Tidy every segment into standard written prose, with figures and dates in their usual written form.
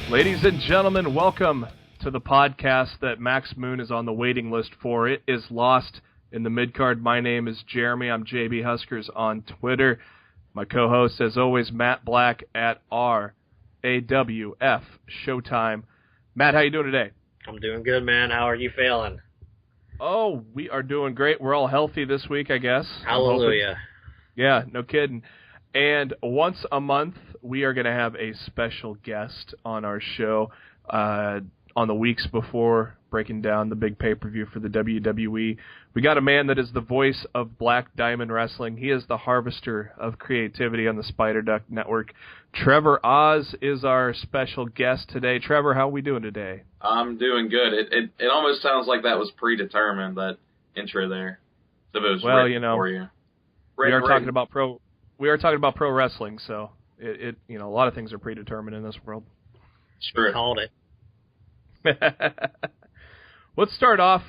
Ladies and gentlemen, welcome to the podcast that Max Moon is on the waiting list for. It is Lost in the Midcard. My name is Jeremy. I'm JB Huskers on Twitter. My co-host, as always, Matt Black at RAWF Showtime. Matt, how you doing today? I'm doing good, man. How are you feeling? Oh, we are doing great. We're all healthy this week, I guess. Hallelujah. Yeah, no kidding. And once a month, we are going to have a special guest on our show on the weeks before, breaking down the big pay-per-view for the WWE. We got a man that is the voice of Black Diamond Wrestling. He is the harvester of creativity on the Spider Duck Network. Trevor Osz is our special guest today. Trevor, how are we doing today? I'm doing good. It almost sounds like that was predetermined, that intro there. So it was written for you. We are talking about pro wrestling, so it a lot of things are predetermined in this world. Sure. Called it. Let's start off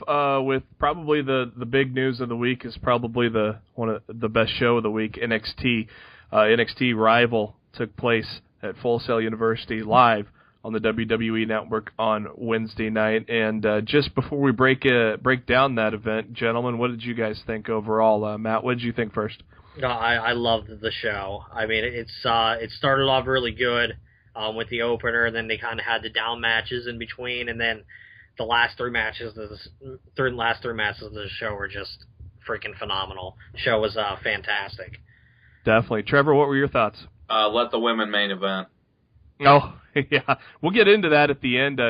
with probably the big news of the week is probably one of the best show of the week. NXT Rival took place at Full Sail University live on the WWE Network on Wednesday night. And just before we break down that event, gentlemen, what did you guys think overall? Matt, what did you think first? I loved the show. I mean, it started off really good with the opener, and then they kind of had the down matches in between, and then the last three matches of the show were just freaking phenomenal. The show was fantastic. Definitely. Trevor, what were your thoughts? Let the women main event. Oh, yeah. We'll get into that at the end,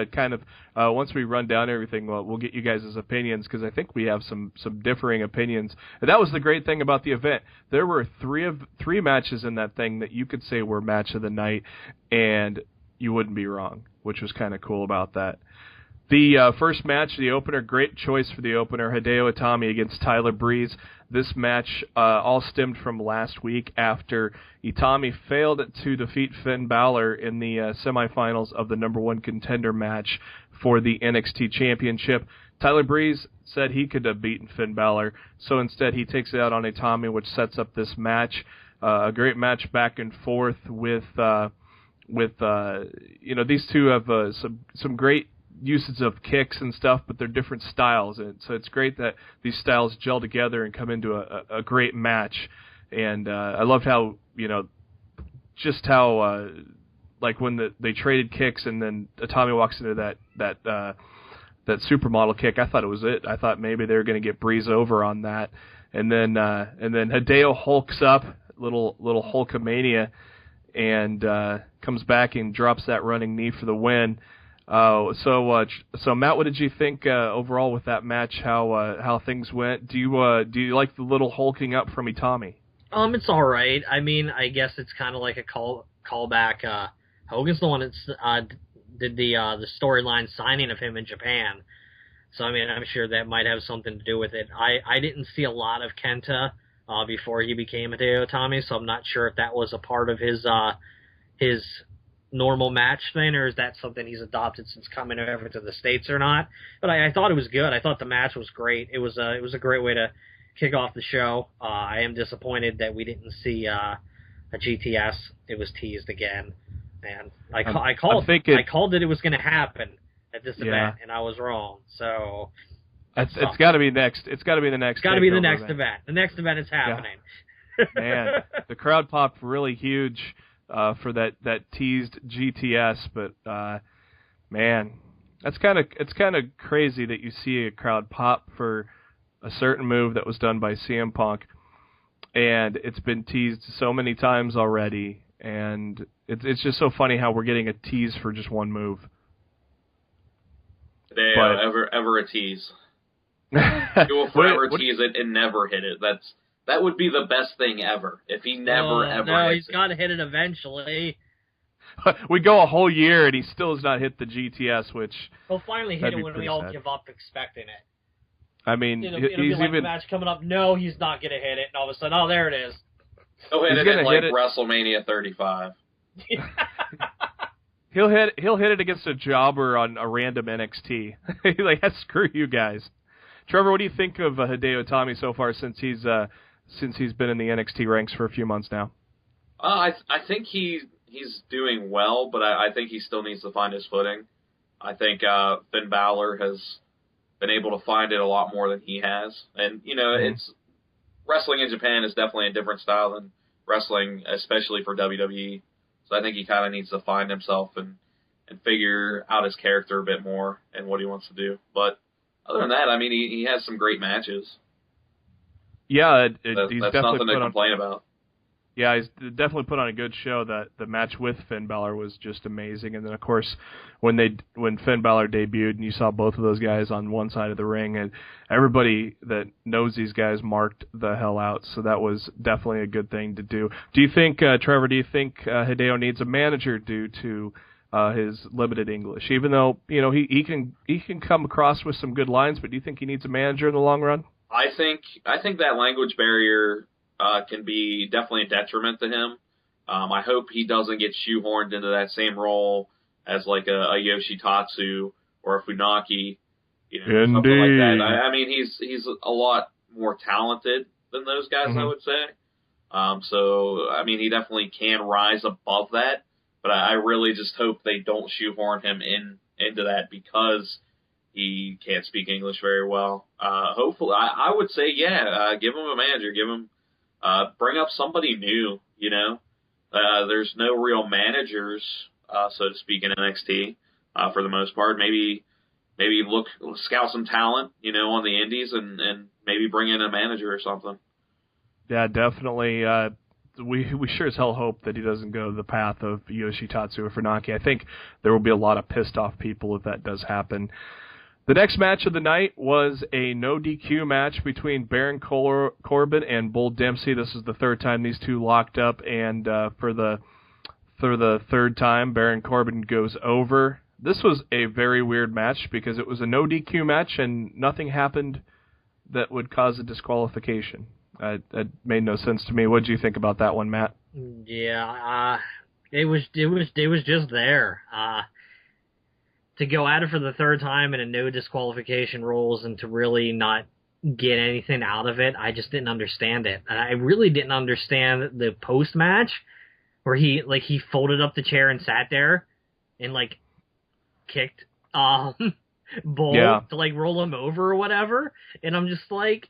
once we run down everything, we'll get you guys' opinions, because I think we have some differing opinions. And that was the great thing about the event. There were three matches in that thing that you could say were match of the night, and you wouldn't be wrong, which was kind of cool about that. The first match, the opener, great choice for the opener, Hideo Itami against Tyler Breeze. This match all stemmed from last week after Itami failed to defeat Finn Balor in the semifinals of the number one contender match for the NXT Championship. Tyler Breeze said he could have beaten Finn Balor, so instead he takes it out on Itami, which sets up this match. A great match back and forth with these two have some great uses of kicks and stuff, but they're different styles, and so it's great that these styles gel together and come into a great match. And I loved how like when they traded kicks, and then Itami walks into that supermodel kick. I thought it was it. I thought maybe they were going to get Breeze over on that, and then Hideo hulks up, little Hulkamania, and comes back and drops that running knee for the win. So Matt, what did you think overall with that match? How things went? Do you like the little hulking up from Itami? It's all right. I mean, I guess it's kind of like a callback. Hogan's the one that did the storyline signing of him in Japan. So I mean, I'm sure that might have something to do with it. I didn't see a lot of Kenta before he became Hideo Itami, so I'm not sure if that was a part of his normal match thing, or is that something he's adopted since coming over to the States or not. But I thought it was good. I thought the match was great. It was a great way to kick off the show. I am disappointed that we didn't see a GTS. It was teased again, and I called it was going to happen at this event, and I was wrong. So it's got to be next. It's got to be the next. It's got to be the next event. The next event is happening. Yeah. Man, the crowd popped really huge for that teased GTS, but man, it's kind of crazy that you see a crowd pop for a certain move that was done by CM Punk, and it's been teased so many times already, and it's just so funny how we're getting a tease for just one move. Ever a tease. You will forever tease it and never hit it. That would be the best thing ever if he never ever. No, hits he's got to hit it eventually. we go a whole year and he still has not hit the GTS, which he'll finally hit it when we all give up expecting it. I mean, it'll be like the match coming up. No, he's not going to hit it. And all of a sudden, oh, there it is. He'll hit it like WrestleMania 35. He'll hit it against a jobber on a random NXT. Like, screw you guys. Trevor, what do you think of Hideo Itami so far since he's been in the NXT ranks for a few months now? I think he's doing well, but I think he still needs to find his footing. I think Finn Balor has been able to find it a lot more than he has. And, it's wrestling in Japan is definitely a different style than wrestling, especially for WWE. So I think he kind of needs to find himself and figure out his character a bit more and what he wants to do. But other than that, I mean, he has some great matches. Yeah, he's that's definitely nothing to complain about. Yeah, he's definitely put on a good show. That the match with Finn Balor was just amazing. And then, of course, when Finn Balor debuted and you saw both of those guys on one side of the ring, and everybody that knows these guys marked the hell out. So that was definitely a good thing to do. Do you think, Trevor, Hideo needs a manager due to his limited English? Even though, he can come across with some good lines, but do you think he needs a manager in the long run? I think that language barrier can be definitely a detriment to him. I hope he doesn't get shoehorned into that same role as like a Yoshitatsu or a Funaki, something like that. I mean, he's a lot more talented than those guys, I would say. So, I mean, he definitely can rise above that, but I really just hope they don't shoehorn him into that because he can't speak English very well. Hopefully, I would say, give him a manager, bring up somebody new, There's no real managers, so to speak, in NXT for the most part. Maybe scout some talent, on the indies and maybe bring in a manager or something. Yeah, definitely. We sure as hell hope that he doesn't go the path of Yoshitatsu or Funaki. I think there will be a lot of pissed off people if that does happen. The next match of the night was a no DQ match between Baron Corbin and Bull Dempsey. This is the third time these two locked up, and for the third time, Baron Corbin goes over. This was a very weird match because it was a no DQ match and nothing happened that would cause a disqualification. It made no sense to me. What did you think about that one, Matt? Yeah, it was just there. To go at it for the third time and a no disqualification rules and to really not get anything out of it, I just didn't understand it. And I really didn't understand the post match where he folded up the chair and sat there and kicked Bull to roll him over or whatever. And I'm just like,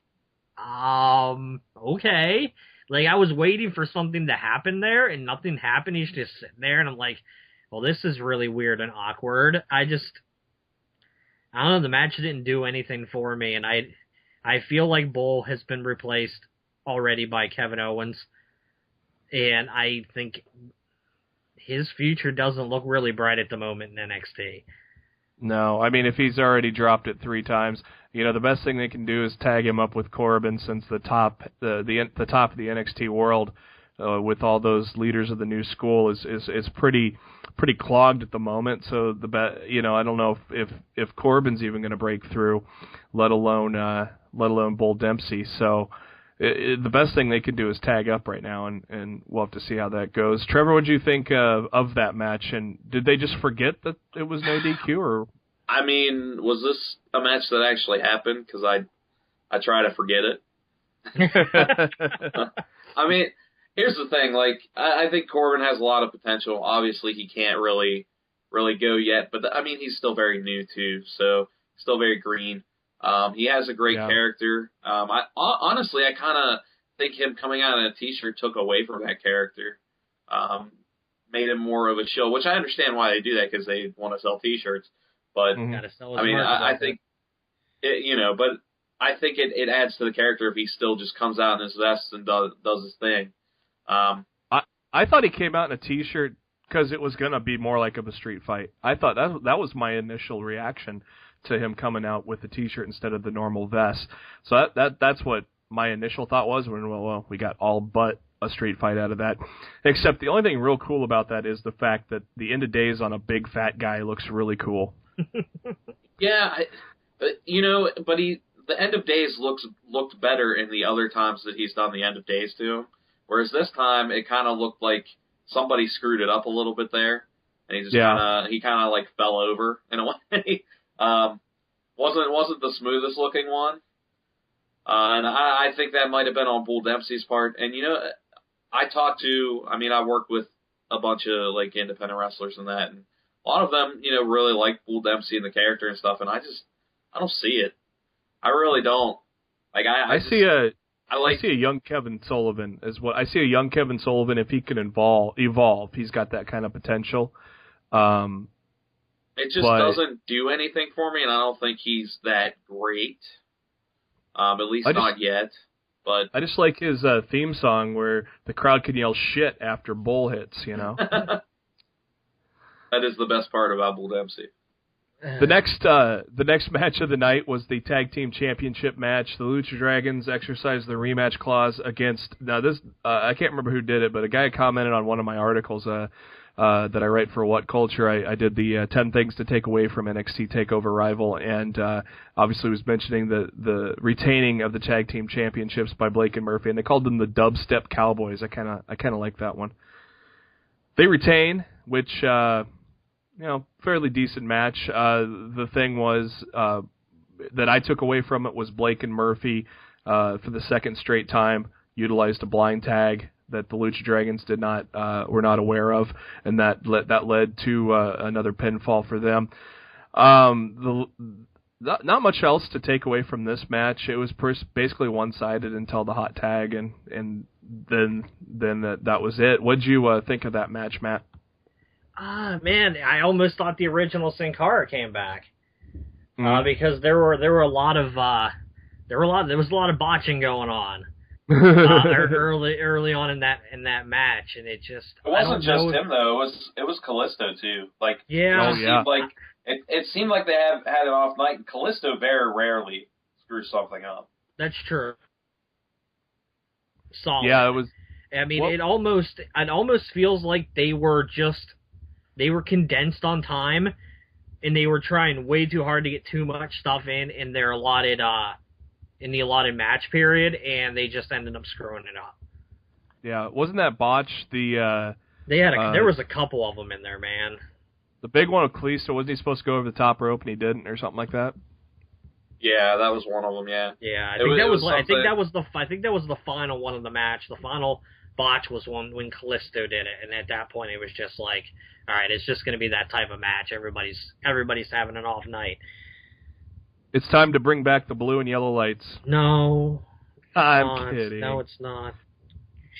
okay. I was waiting for something to happen there and nothing happened. He's just sitting there and I'm like, well, this is really weird and awkward. I don't know, the match didn't do anything for me, and I feel like Bull has been replaced already by Kevin Owens, and I think his future doesn't look really bright at the moment in NXT. No, I mean, if he's already dropped it 3 times, the best thing they can do is tag him up with Corbin, since the top of the NXT world, with all those leaders of the new school is pretty clogged at the moment. So I don't know if Corbin's even going to break through, let alone Bull Dempsey. So the best thing they can do is tag up right now, and we'll have to see how that goes. Trevor, what did you think of that match? And did they just forget that it was no DQ? Or I mean, was this a match that actually happened? Because I try to forget it. I mean, here's the thing, I think Corbin has a lot of potential. Obviously, he can't really go yet, but I mean, he's still very new too, so still very green. He has a great character. Honestly, I kind of think him coming out in a t-shirt took away from that character. Made him more of a shill, which I understand why they do that, because they want to sell t-shirts. But I mean, I think but I think it adds to the character if he still just comes out in his vest and does his thing. I thought he came out in a t-shirt because it was going to be more like of a street fight. I thought that was my initial reaction to him coming out with the t-shirt instead of the normal vest. So that's what my initial thought was when, well, we got all but a street fight out of that. Except the only thing real cool about that is the fact that the end of days on a big fat guy looks really cool. Yeah, but the end of days looked better in the other times that he's done the end of days to him. Whereas this time it kind of looked like somebody screwed it up a little bit there, and he just kind of like fell over in a way. Wasn't the smoothest looking one, and I think that might have been on Bull Dempsey's part. And I work with a bunch of like independent wrestlers and that, and a lot of them really like Bull Dempsey and the character and stuff, and I don't see it. I really don't. Like I see a young Kevin Sullivan as well. I see a young Kevin Sullivan if he can evolve. He's got that kind of potential. It just doesn't do anything for me, and I don't think he's that great. At least not yet. But I just like his theme song where the crowd can yell shit after Bull hits. That is the best part about Bull Dempsey. The next match of the night was the Tag Team Championship match. The Lucha Dragons exercised their rematch clause against... Now, this I can't remember who did it, but a guy commented on one of my articles that I write for What Culture. I did the 10 things to take away from NXT Takeover Rival, and obviously was mentioning the retaining of the Tag Team Championships by Blake and Murphy, and they called them the Dubstep Cowboys. I kind of like that one. They retain, which... fairly decent match. The thing was that I took away from it was Blake and Murphy for the second straight time utilized a blind tag that the Lucha Dragons were not aware of, and that led to another pinfall for them. Not much else to take away from this match. It was basically one-sided until the hot tag, and then that was it. What'd you think of that match, Matt? Man, I almost thought the original Sin Cara came back because there was a lot of botching going on early on in that match, and it wasn't just him though. It was Kalisto too. Like it seemed like they had an off night. And Kalisto very rarely screws something up. That's true. Solid. Yeah, it was. I mean, it almost feels like they were condensed on time, and they were trying way too hard to get too much stuff in their allotted match period, and they just ended up screwing it up. Yeah, wasn't that botch? There was a couple of them in there, man. The big one with Kalisto, wasn't he supposed to go over the top rope and he didn't, or something like that? Yeah, that was one of them. Yeah. Yeah, I think that was the final one of the match. The final botch was one when Kalisto did it, and at that point it was just like, all right, it's just going to be that type of match. Everybody's having an off night. It's time to bring back the blue and yellow lights. No, I'm kidding. No, it's not.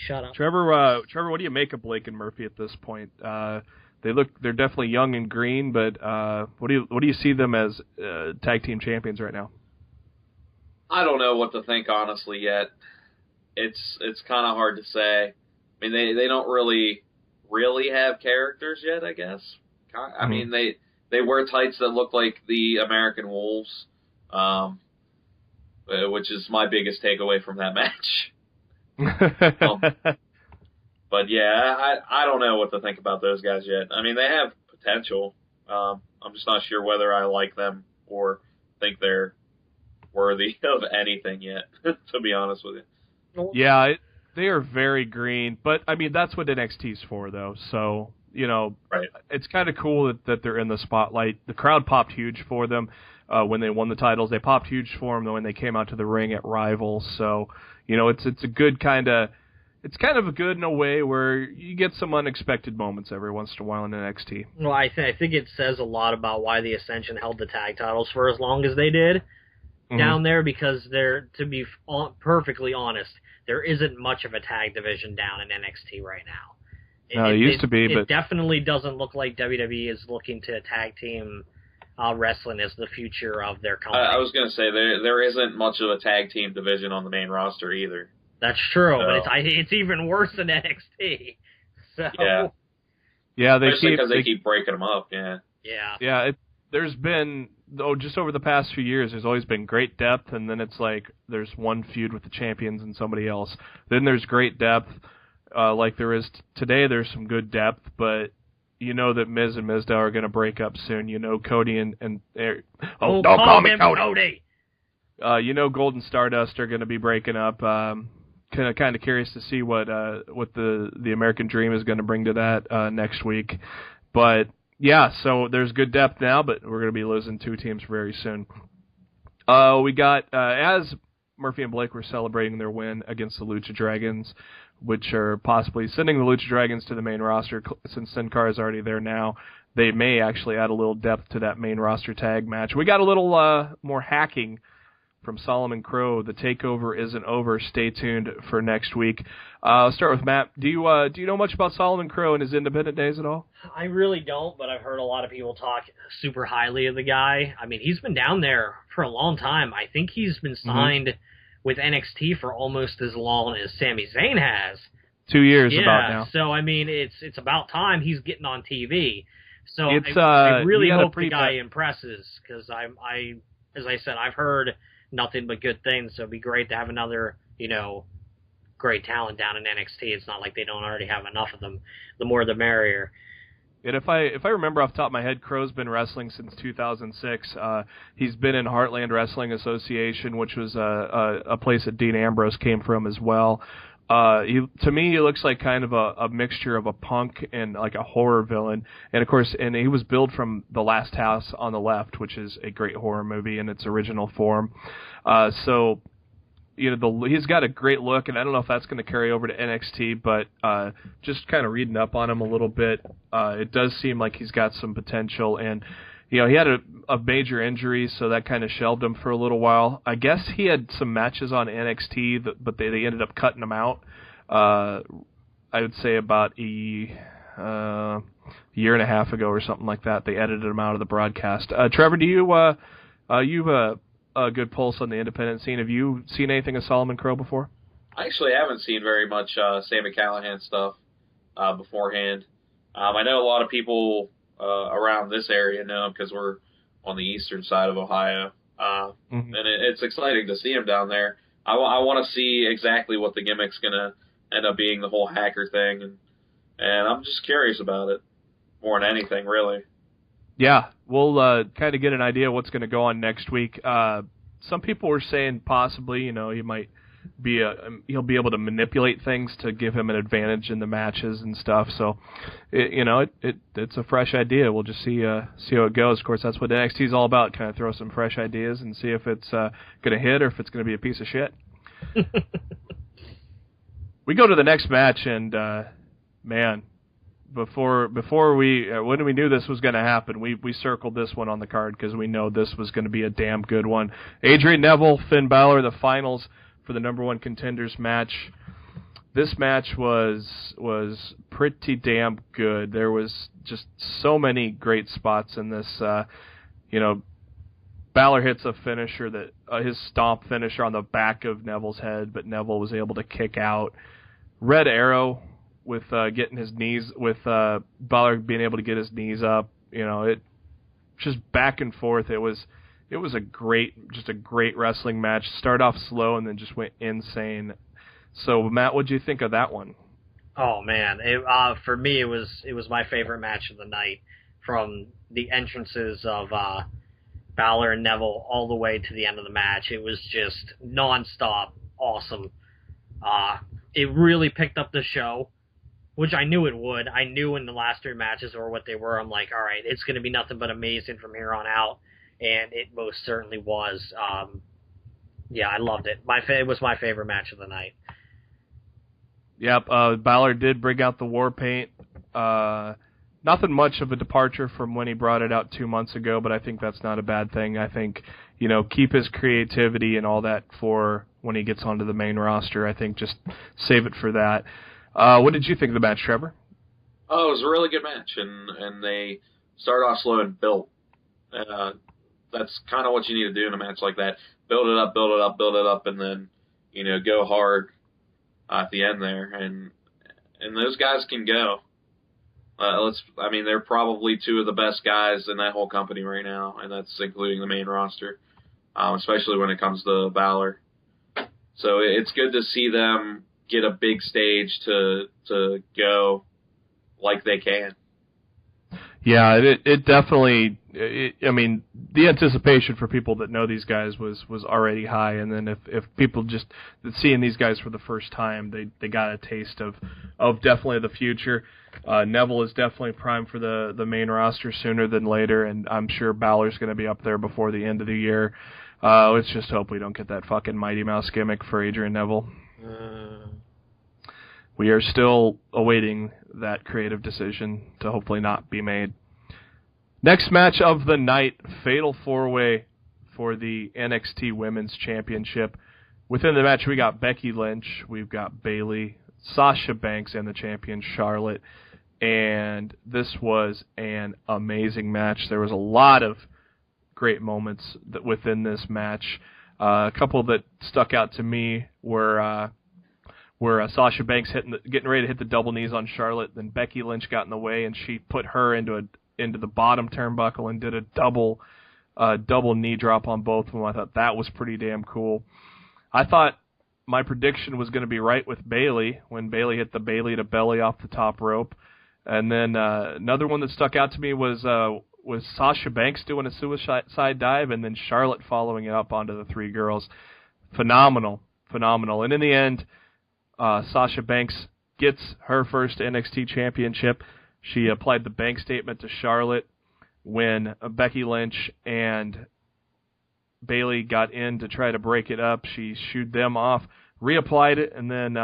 Shut up, Trevor. What do you make of Blake and Murphy at this point? They're definitely young and green, but what do you see them as tag team champions right now? I don't know what to think honestly yet. It's kind of hard to say. I mean, they don't really have characters yet, I guess. I mean, they wear tights that look like the American Wolves, which is my biggest takeaway from that match. But yeah, I don't know what to think about those guys yet. I mean, they have potential. I'm just not sure whether I like them or think they're worthy of anything yet, to be honest with you. Yeah, they are very green, but I mean that's what NXT's for, though. So right. It's kind of cool that they're in the spotlight. The crowd popped huge for them when they won the titles. They popped huge for them when they came out to the ring at Rival. So it's a good it's kind of good in a way where you get some unexpected moments every once in a while in NXT. Well, I think it says a lot about why the Ascension held the tag titles for as long as they did down there, because to be perfectly honest, there isn't much of a tag division down in NXT right now. It used to be, but it definitely doesn't look like WWE is looking to tag team wrestling as the future of their company. I was going to say there isn't much of a tag team division on the main roster either. That's true, but it's even worse than NXT. So yeah, they keep breaking them up. Yeah. There's been just over the past few years, there's always been great depth, and then it's like there's one feud with the champions and somebody else. Then there's great depth, like there is today. There's some good depth, but you know that Miz and Mizdow are going to break up soon. You know Cody and don't call me Cody. You know Golden Stardust are going to be breaking up. Kind of curious to see what the American Dream is going to bring to that next week. But yeah, so there's good depth now, but we're going to be losing 2 teams very soon. We got as Murphy and Blake were celebrating their win against the Lucha Dragons, which are possibly sending the Lucha Dragons to the main roster since Sin Cara is already there now. They may actually add a little depth to that main roster tag match. We got a little more hacking from Solomon Crowe. The takeover isn't over. Stay tuned for next week. I'll start with Matt. Do you know much about Solomon Crowe and his independent days at all? I really don't, but I've heard a lot of people talk super highly of the guy. I mean, he's been down there for a long time. I think he's been signed with NXT for almost as long as Sami Zayn has. 2 years about now. So, I mean, it's about time he's getting on TV. So I really hope the guy impresses, because as I said, I've heard nothing but good things, so it'd be great to have another, great talent down in NXT. It's not like they don't already have enough of them. The more the merrier. And if I remember off the top of my head, Crowe's been wrestling since 2006. He's been in Heartland Wrestling Association, which was a place that Dean Ambrose came from as well. To me, he looks like kind of a mixture of a punk and like a horror villain. And of course, and he was billed from The Last House on the Left, which is a great horror movie in its original form. So, he's got a great look, and I don't know if that's going to carry over to NXT, but just kind of reading up on him a little bit, it does seem like he's got some potential. And, he had a major injury, so that kind of shelved him for a little while. I guess he had some matches on NXT, but they ended up cutting him out. I would say about a year and a half ago or something like that. They edited him out of the broadcast. Trevor, do you have a good pulse on the independent scene? Have you seen anything of Solomon Crowe before? I actually haven't seen very much Sami Callihan stuff beforehand. I know a lot of people around this area know him because we're on the eastern side of Ohio, and it's exciting to see him down there. I want to see exactly what the gimmick's going to end up being, the whole hacker thing, and I'm just curious about it more than anything, really. Yeah, we'll kind of get an idea of what's going to go on next week. Some people were saying possibly, he might be he'll be able to manipulate things to give him an advantage in the matches and stuff. So, it's a fresh idea. We'll just see how it goes. Of course, that's what NXT is all about. Kind of throw some fresh ideas and see if it's going to hit or if it's going to be a piece of shit. We go to the next match, and man. Before when we knew this was going to happen, we circled this one on the card because we know this was going to be a damn good one. Adrian Neville, Finn Balor, the finals for the number one contenders match. This match was pretty damn good. There was just so many great spots in this. Balor hits a finisher his stomp finisher on the back of Neville's head, but Neville was able to kick out. Red Arrow with getting his knees, with Balor being able to get his knees up, it just back and forth. It was a great wrestling match. Started off slow and then just went insane. So Matt, what'd you think of that one? Oh man, for me it was my favorite match of the night, from the entrances of Balor and Neville all the way to the end of the match. It was just nonstop awesome. It really picked up the show, which I knew it would. I knew in the last 3 matches or what they were, I'm like, all right, it's going to be nothing but amazing from here on out, and it most certainly was. I loved it. It was my favorite match of the night. Yep, Balor did bring out the war paint. Nothing much of a departure from when he brought it out 2 months ago, but I think that's not a bad thing. I think, keep his creativity and all that for when he gets onto the main roster. I think just save it for that. What did you think of the match, Trevor? Oh, it was a really good match, and they started off slow and built. That's kind of what you need to do in a match like that. Build it up, build it up, build it up, and then, go hard at the end there. And those guys can go. They're probably 2 of the best guys in that whole company right now, and that's including the main roster, especially when it comes to Balor. So it's good to see them get a big stage to go like they can. Yeah, it definitely. I mean, the anticipation for people that know these guys was already high, and then if people just seeing these guys for the first time, they got a taste of definitely the future. Neville is definitely primed for the main roster sooner than later, and I'm sure Balor's going to be up there before the end of the year. Let's just hope we don't get that fucking Mighty Mouse gimmick for Adrian Neville. We are still awaiting that creative decision to hopefully not be made. Next match of the night, Fatal 4-Way for the NXT Women's Championship. Within the match, we got Becky Lynch, we've got Bayley, Sasha Banks, and the champion Charlotte. And this was an amazing match. There was a lot of great moments within this match. A couple that stuck out to me were Sasha Banks getting ready to hit the double knees on Charlotte, then Becky Lynch got in the way, and she put her into the bottom turnbuckle and did a double knee drop on both of them. I thought that was pretty damn cool. I thought my prediction was going to be right with Bayley when Bayley hit the Bayley to belly off the top rope. And then another one that stuck out to me was Sasha Banks doing a suicide dive, and then Charlotte following it up onto the three girls. Phenomenal. And in the end, Sasha Banks gets her first NXT championship. She applied the bank statement to Charlotte when Becky Lynch and Bayley got in to try to break it up. She shooed them off, reapplied it, and then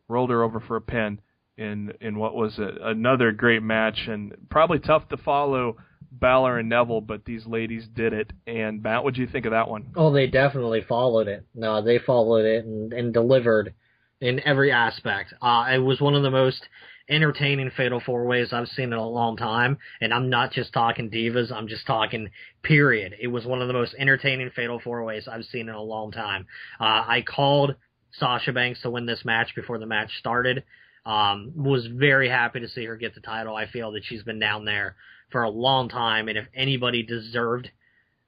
rolled her over for a pin in what was another great match, and probably tough to follow Balor and Neville, but these ladies did it. And Matt, what did you think of that one? Oh, they definitely followed it. No, they followed it and delivered in every aspect. It was one of the most entertaining Fatal 4-Ways I've seen in a long time, and I'm not just talking divas, I'm just talking period. It was one of the most entertaining Fatal 4-Ways I've seen in a long time. I called Sasha Banks to win this match before the match started. Was very happy to see her get the title. I feel that she's been down there for a long time, and if anybody deserved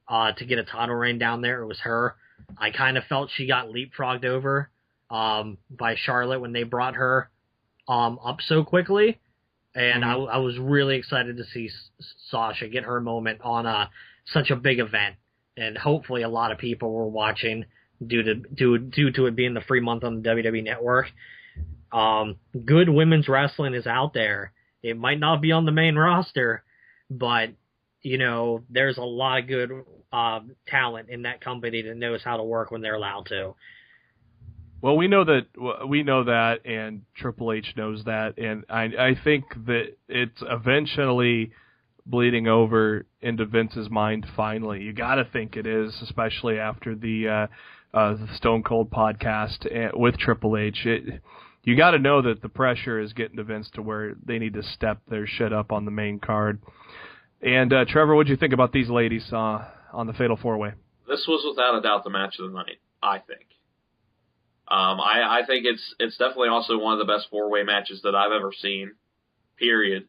to get a title reign down there, it was her. I kind of felt she got leapfrogged over by Charlotte when they brought her up so quickly, and I was really excited to see Sasha get her moment on such a big event, and hopefully a lot of people were watching due to it being the free month on the WWE Network. Good women's wrestling is out there. It might not be on the main roster, but there's a lot of good talent in that company that knows how to work when they're allowed to. Well, we know that, and Triple H knows that, and I think that it's eventually bleeding over into Vince's mind. Finally, you got to think it is, especially after the Stone Cold podcast with Triple H. You got to know that the pressure is getting to Vince to where they need to step their shit up on the main card. And Trevor, what did you think about these ladies on the Fatal 4-Way? This was without a doubt the match of the night, I think. I think it's definitely also one of the best 4-way matches that I've ever seen, period.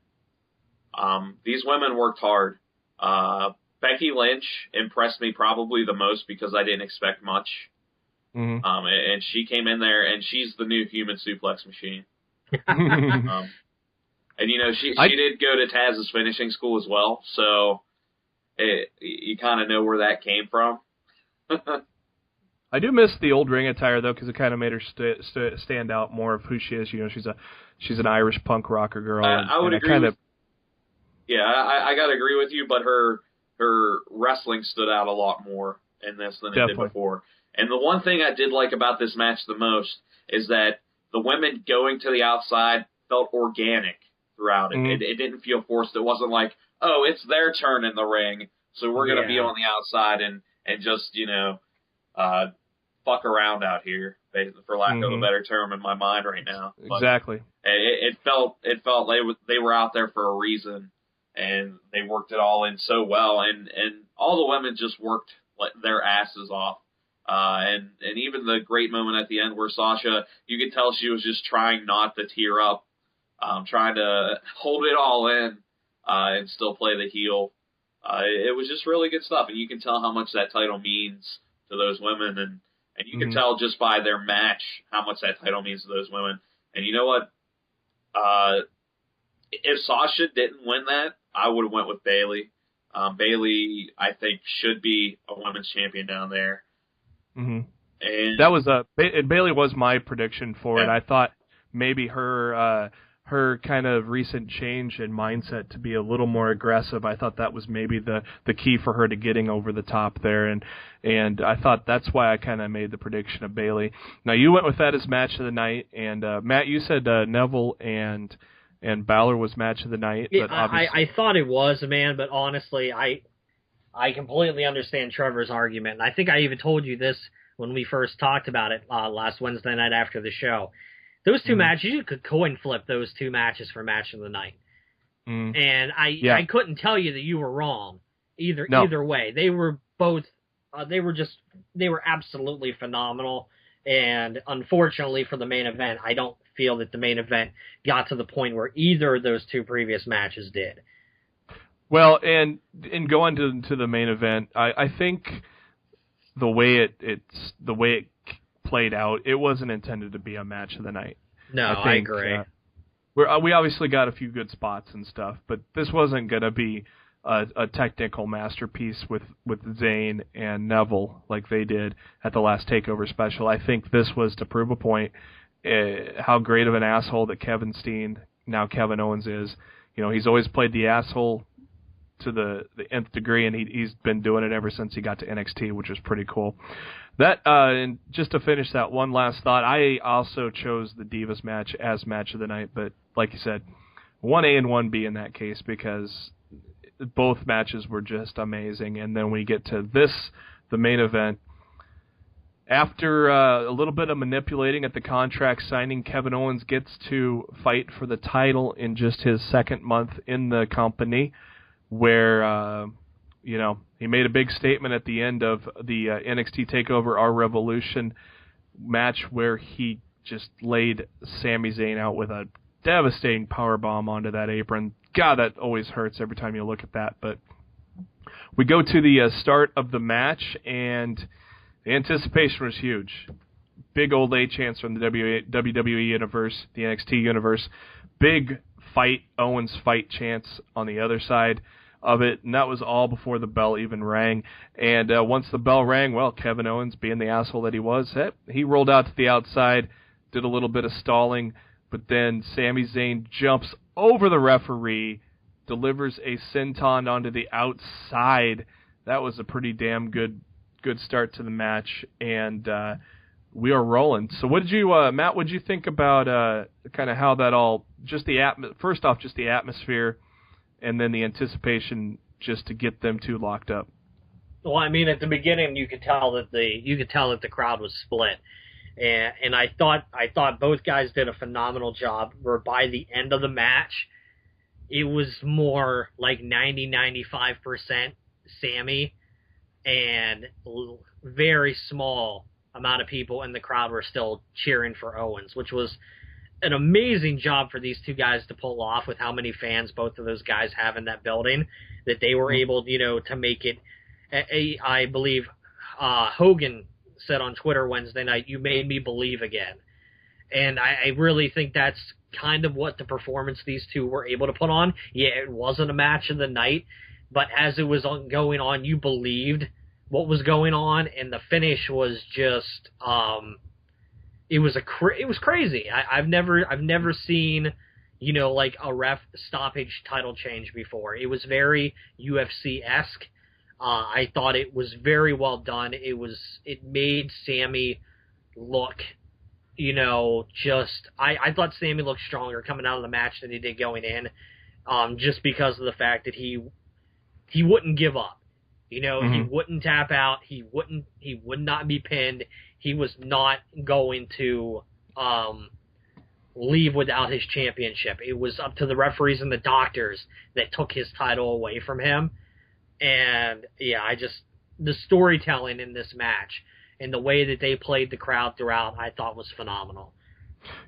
These women worked hard. Becky Lynch impressed me probably the most because I didn't expect much. Mm-hmm. And she came in there, and she's the new human suplex machine. And she did go to Taz's finishing school as well, so you kind of know where that came from. I do miss the old ring attire though, because it kind of made her stand out more of who she is. She's an Irish punk rocker girl. I would agree. I gotta agree with you, but her wrestling stood out a lot more in this than it did before. And the one thing I did like about this match the most is that the women going to the outside felt organic throughout it. Mm-hmm. It didn't feel forced. It wasn't like, oh, it's their turn in the ring, so we're going to be on the outside and just, fuck around out here, for lack of a better term in my mind right now. But exactly. It felt they were out there for a reason, and they worked it all in so well, and all the women just worked their asses off. And even the great moment at the end where Sasha, you could tell she was just trying not to tear up, trying to hold it all in, and still play the heel. It was just really good stuff, and you can tell how much that title means to those women, And you can tell just by their match how much that title means to those women. And you know what? If Sasha didn't win that, I would have went with Bayley. Bayley, I think, should be a women's champion down there. Mm-hmm. And that was Bayley was my prediction for it. I thought maybe her kind of recent change in mindset to be a little more aggressive. I thought that was maybe the key for her to getting over the top there, and I thought that's why I kind of made the prediction of Bayley. Now you went with that as match of the night, and Matt, you said Neville and Balor was match of the night. Yeah, but obviously... I thought it was, man, but honestly, I completely understand Trevor's argument, and I think I even told you this when we first talked about it last Wednesday night after the show. Those two matches, you could coin flip those two matches for match of the night. And I couldn't tell you that you were wrong either way. They were both they were absolutely phenomenal. And unfortunately for the main event, I don't feel that the main event got to the point where either of those two previous matches did. Well, and going to the main event, I think the way it played out, it wasn't intended to be a match of the night. No, I agree. We obviously got a few good spots and stuff, but this wasn't going to be a technical masterpiece with Zayn and Neville like they did at the last TakeOver special. I think this was to prove a point how great of an asshole that Kevin Steen, now Kevin Owens, is. You know, he's always played the asshole to the nth degree, and he's been doing it ever since he got to NXT, which is pretty cool. That and just to finish that one last thought, I also chose the Divas match as match of the night, but like you said, 1A and 1B in that case, because both matches were just amazing. And then we get to the main event. After a little bit of manipulating at the contract signing, Kevin Owens gets to fight for the title in just his second month in the company, where he made a big statement at the end of the NXT Takeover Our Revolution match, where he just laid Sami Zayn out with a devastating powerbomb onto that apron. God, that always hurts every time you look at that. But we go to the start of the match, and the anticipation was huge. Big old A chance from the WWE Universe, the NXT Universe. Big fight, Owens fight chance on the other side of it, and that was all before the bell even rang. And once the bell rang, well, Kevin Owens, being the asshole that he was, he rolled out to the outside, did a little bit of stalling, but then Sami Zayn jumps over the referee, delivers a senton onto the outside. That was a pretty damn good start to the match, and we are rolling. So what did you, Matt, what did you think about kind of how that all, just first off, just the atmosphere, and then the anticipation just to get them two locked up? Well, I mean, at the beginning, you could tell that the crowd was split, and I thought both guys did a phenomenal job. Where by the end of the match, it was more like 90-95% Sammy, and very small amount of people in the crowd were still cheering for Owens, which was an amazing job for these two guys to pull off with how many fans both of those guys have in that building, that they were able, to make it. I believe Hogan said on Twitter Wednesday night, "You made me believe again." And I really think that's kind of what the performance these two were able to put on. Yeah, it wasn't a match of the night, but as it was going on, you believed what was going on, and the finish was just it was crazy. I've never seen like a ref stoppage title change before. It was very UFC-esque. I thought it was very well done. It made Sammy look, I thought Sammy looked stronger coming out of the match than he did going in, just because of the fact that he wouldn't give up. He wouldn't tap out. He would not be pinned. He was not going to leave without his championship. It was up to the referees and the doctors that took his title away from him. And yeah, the storytelling in this match and the way that they played the crowd throughout, I thought was phenomenal.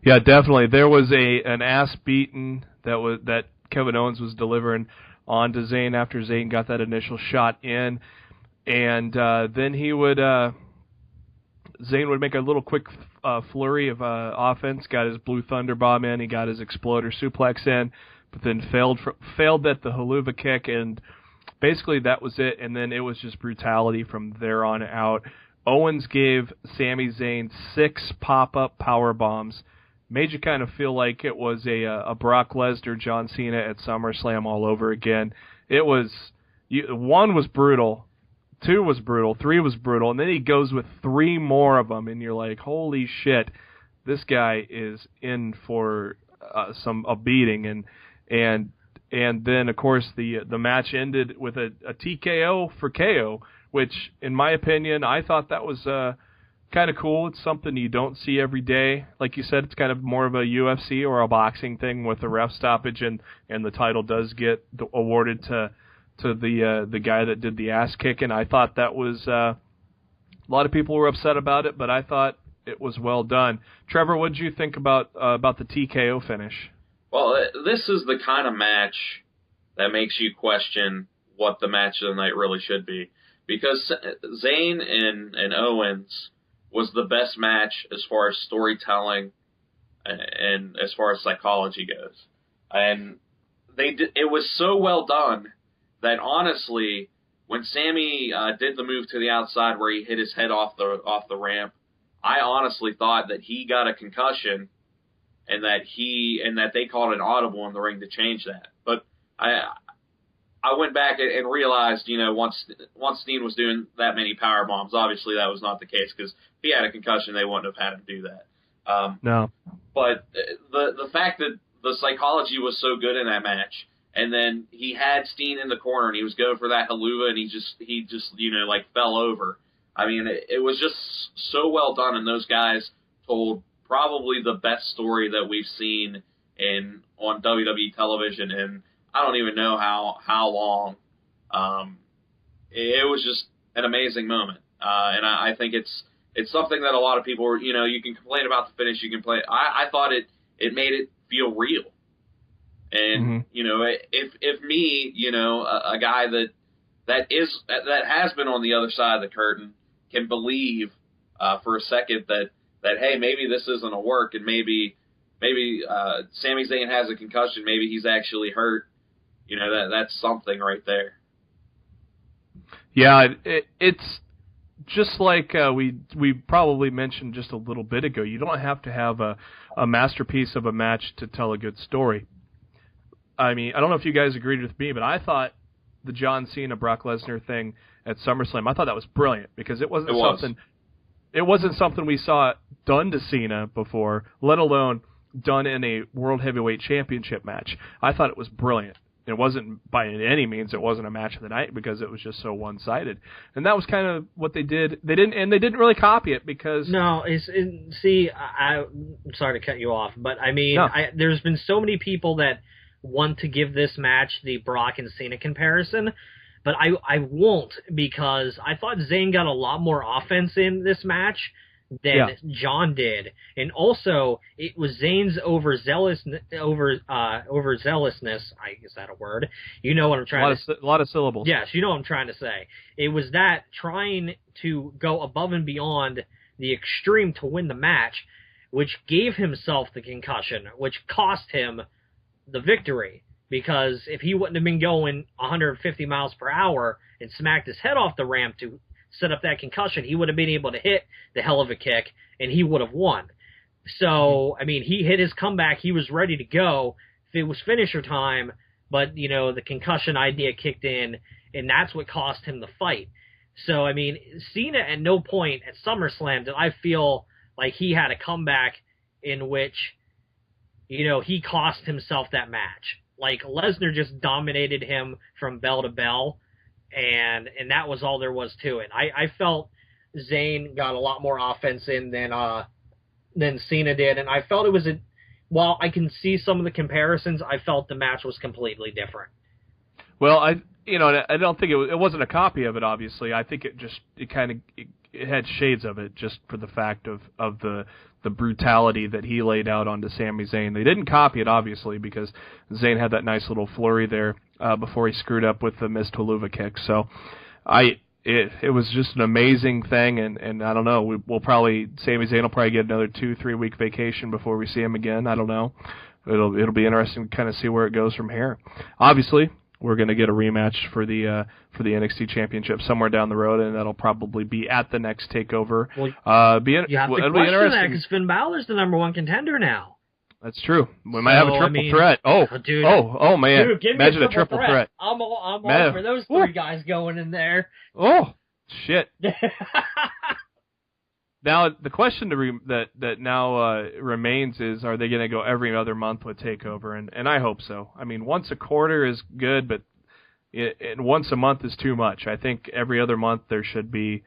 Yeah, definitely. There was an ass beating that Kevin Owens was delivering on to Zayn after Zayn got that initial shot in, and then he would Zayn would make a little quick flurry of offense, got his Blue Thunder Bomb in, he got his Exploder Suplex in, but then failed at the Haluva kick, and basically that was it, and then it was just brutality from there on out. Owens gave Sami Zayn 6 pop-up power bombs. Made you kind of feel like it was a Brock Lesnar, John Cena at SummerSlam all over again. It was, 1 was brutal, 2 was brutal, 3 was brutal, and then he goes with 3 more of them, and you're like, holy shit, this guy is in for a beating, and then of course the match ended with a TKO for KO, which in my opinion I thought that was kind of cool. It's something you don't see every day. Like you said, it's kind of more of a UFC or a boxing thing with the ref stoppage, and the title does get awarded to the guy that did the ass kicking. I thought that was a lot of people were upset about it, but I thought it was well done. Trevor, what did you think about the TKO finish? Well, this is the kind of match that makes you question what the match of the night really should be, because Zayn and Owens was the best match as far as storytelling and as far as psychology goes. And it was so well done that honestly, when Sami did the move to the outside where he hit his head off the ramp, I honestly thought that he got a concussion and that they called an audible in the ring to change that. But I went back and realized, once Steen was doing that many power bombs, obviously that was not the case, because if he had a concussion, they wouldn't have had him do that. No. But the fact that the psychology was so good in that match, and then he had Steen in the corner, and he was going for that haluva, and he just fell over. I mean, it was just so well done, and those guys told probably the best story that we've seen on WWE television, and I don't even know how long. It was just an amazing moment, and I think it's something that a lot of people were. You can complain about the finish. You can play. I thought it made it feel real, and if me, a guy that has been on the other side of the curtain can believe for a second that hey, maybe this isn't a work, and maybe Sami Zayn has a concussion, maybe he's actually hurt. That's something right there. Yeah, it's just like we probably mentioned just a little bit ago. You don't have to have a masterpiece of a match to tell a good story. I mean, I don't know if you guys agreed with me, but I thought the John Cena Brock Lesnar thing at SummerSlam, I thought that was brilliant, because it wasn't something we saw done to Cena before, let alone done in a World Heavyweight Championship match. I thought it was brilliant. It wasn't, by any means, it wasn't a match of the night, because it was just so one-sided. And that was kind of what they did. They didn't really copy it, because... No, I'm sorry to cut you off, but I mean, no. There's been so many people that want to give this match the Brock and Cena comparison, but I won't, because I thought Zayn got a lot more offense in this match than John did, and also it was Zayn's overzealousness. Is that a word? You know what I'm trying to say. A lot of syllables. Yes, you know what I'm trying to say. It was that trying to go above and beyond the extreme to win the match, which gave himself the concussion, which cost him the victory. Because if he wouldn't have been going 150 miles per hour and smacked his head off the ramp to set up that concussion, he would have been able to hit the hell of a kick, and he would have won. So, I mean, he hit his comeback. He was ready to go. It was finisher time, but, the concussion idea kicked in, and that's what cost him the fight. So, I mean, Cena at no point at SummerSlam did I feel like he had a comeback in which, he cost himself that match. Like, Lesnar just dominated him from bell to bell, and that was all there was to it. I felt Zayn got a lot more offense in than Cena did, and I felt it was while I can see some of the comparisons, I felt the match was completely different. Well, I don't think it wasn't a copy of it. Obviously, I think it had shades of it, just for the fact of the brutality that he laid out onto Sami Zayn. They didn't copy it, obviously, because Zayn had that nice little flurry there before he screwed up with the missed Haluva kick. So it was just an amazing thing, and I don't know, we'll probably, Sami Zayn will probably get another 2-3 week vacation before we see him again. I don't know. It'll be interesting to kind of see where it goes from here. Obviously, we're going to get a rematch for the NXT Championship somewhere down the road, and that'll probably be at the next Takeover. Well, you have to it'll be question that interesting because Finn Balor's the number one contender now. That's true. We might have a triple threat. Oh, dude, man! Dude, give me Imagine a triple threat. I'm all for those three guys going in there. Oh, shit! Now the question that now remains is: are they going to go every other month with Takeover? And I hope so. I mean, once a quarter is good, but once a month is too much. I think every other month there should be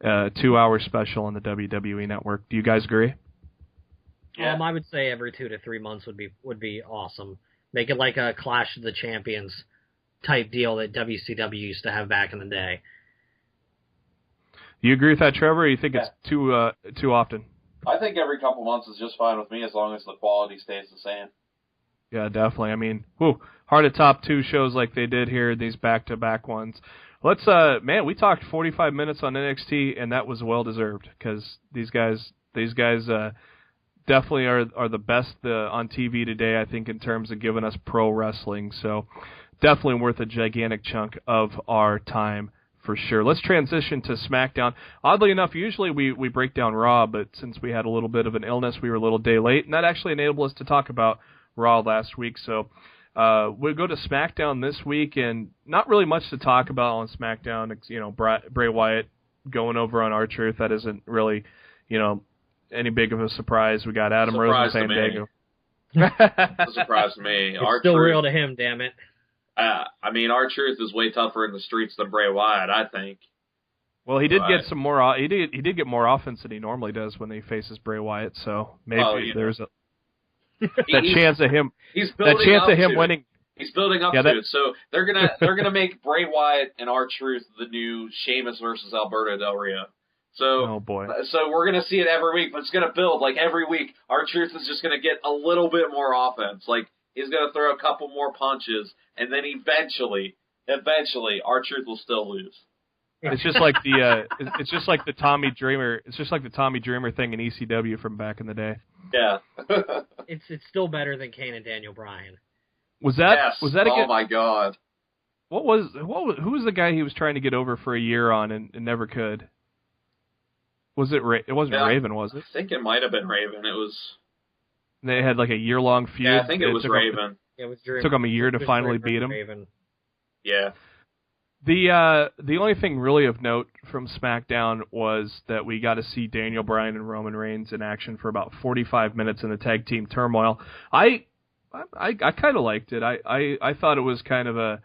a 2-hour special on the WWE Network. Do you guys agree? Yeah. I would say every 2 to 3 months would be awesome. Make it like a Clash of the Champions type deal that WCW used to have back in the day. You agree with that, Trevor? Or you think it's too often? I think every couple months is just fine with me as long as the quality stays the same. Yeah, definitely. I mean, hard to top 2 shows like they did here, these back-to-back ones. Let's, we talked 45 minutes on NXT, and that was well deserved because these guys definitely are the best on TV today, I think, in terms of giving us pro wrestling. So definitely worth a gigantic chunk of our time for sure. Let's transition to SmackDown. Oddly enough, usually we break down Raw, but since we had a little bit of an illness, we were a little day late, and that actually enabled us to talk about Raw last week. So we'll go to SmackDown this week, and not really much to talk about on SmackDown. It's, Bray Wyatt going over on R-Truth. That isn't really, any big of a surprise. We got Adam Rose and Fandango. It's a surprise to me. It's still real to him, damn it. R-Truth is way tougher in the streets than Bray Wyatt, I think. Well, he did get some more. He did get more offense than he normally does when he faces Bray Wyatt. So maybe there's that chance of him. Winning. He's building up to it. So they're gonna make Bray Wyatt and R-Truth the new Sheamus versus Alberto Del Rio. So, oh boy. So we're going to see it every week, but it's going to build. Like, every week, R-Truth is just going to get a little bit more offense. Like, he's going to throw a couple more punches, and then eventually, R-Truth will still lose. It's just like the Tommy Dreamer. It's just like the Tommy Dreamer thing in ECW from back in the day. Yeah. It's still better than Kane and Daniel Bryan. Was that again? Oh my God. Who was the guy he was trying to get over for a year on and never could? Was it? It wasn't Raven, was it? I think it might have been Raven. It was. They had like a year-long feud. Yeah, I think it was Raven. It was Dreamer. Took him a year to finally beat him. Raven. Yeah. The only thing really of note from SmackDown was that we got to see Daniel Bryan and Roman Reigns in action for about 45 minutes in the tag team turmoil. I kind of liked it. I thought it was kind of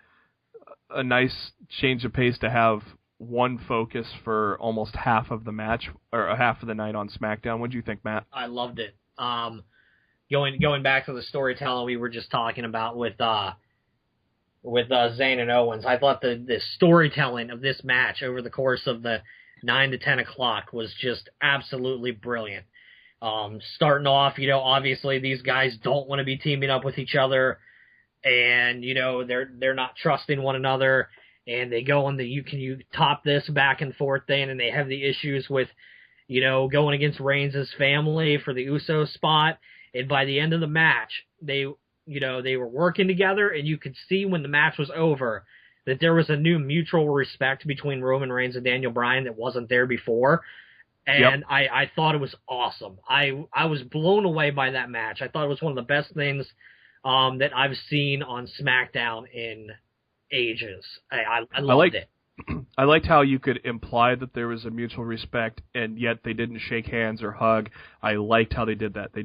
a nice change of pace to have one focus for almost half of the match or half of the night on SmackDown. What do you think, Matt? I loved it. Going back to the storytelling we were just talking about with Zayn and Owens, I thought the storytelling of this match over the course of the 9 to 10 o'clock was just absolutely brilliant. Starting off, obviously these guys don't want to be teaming up with each other, and they're not trusting one another. And they go on you top this back and forth thing, and they have the issues with, going against Reigns' family for the Uso spot. And by the end of the match, they were working together, and you could see when the match was over that there was a new mutual respect between Roman Reigns and Daniel Bryan that wasn't there before. And yep. I thought it was awesome. I was blown away by that match. I thought it was one of the best things that I've seen on SmackDown in ages. I loved it. I liked how you could imply that there was a mutual respect, and yet they didn't shake hands or hug. I liked how they did that. They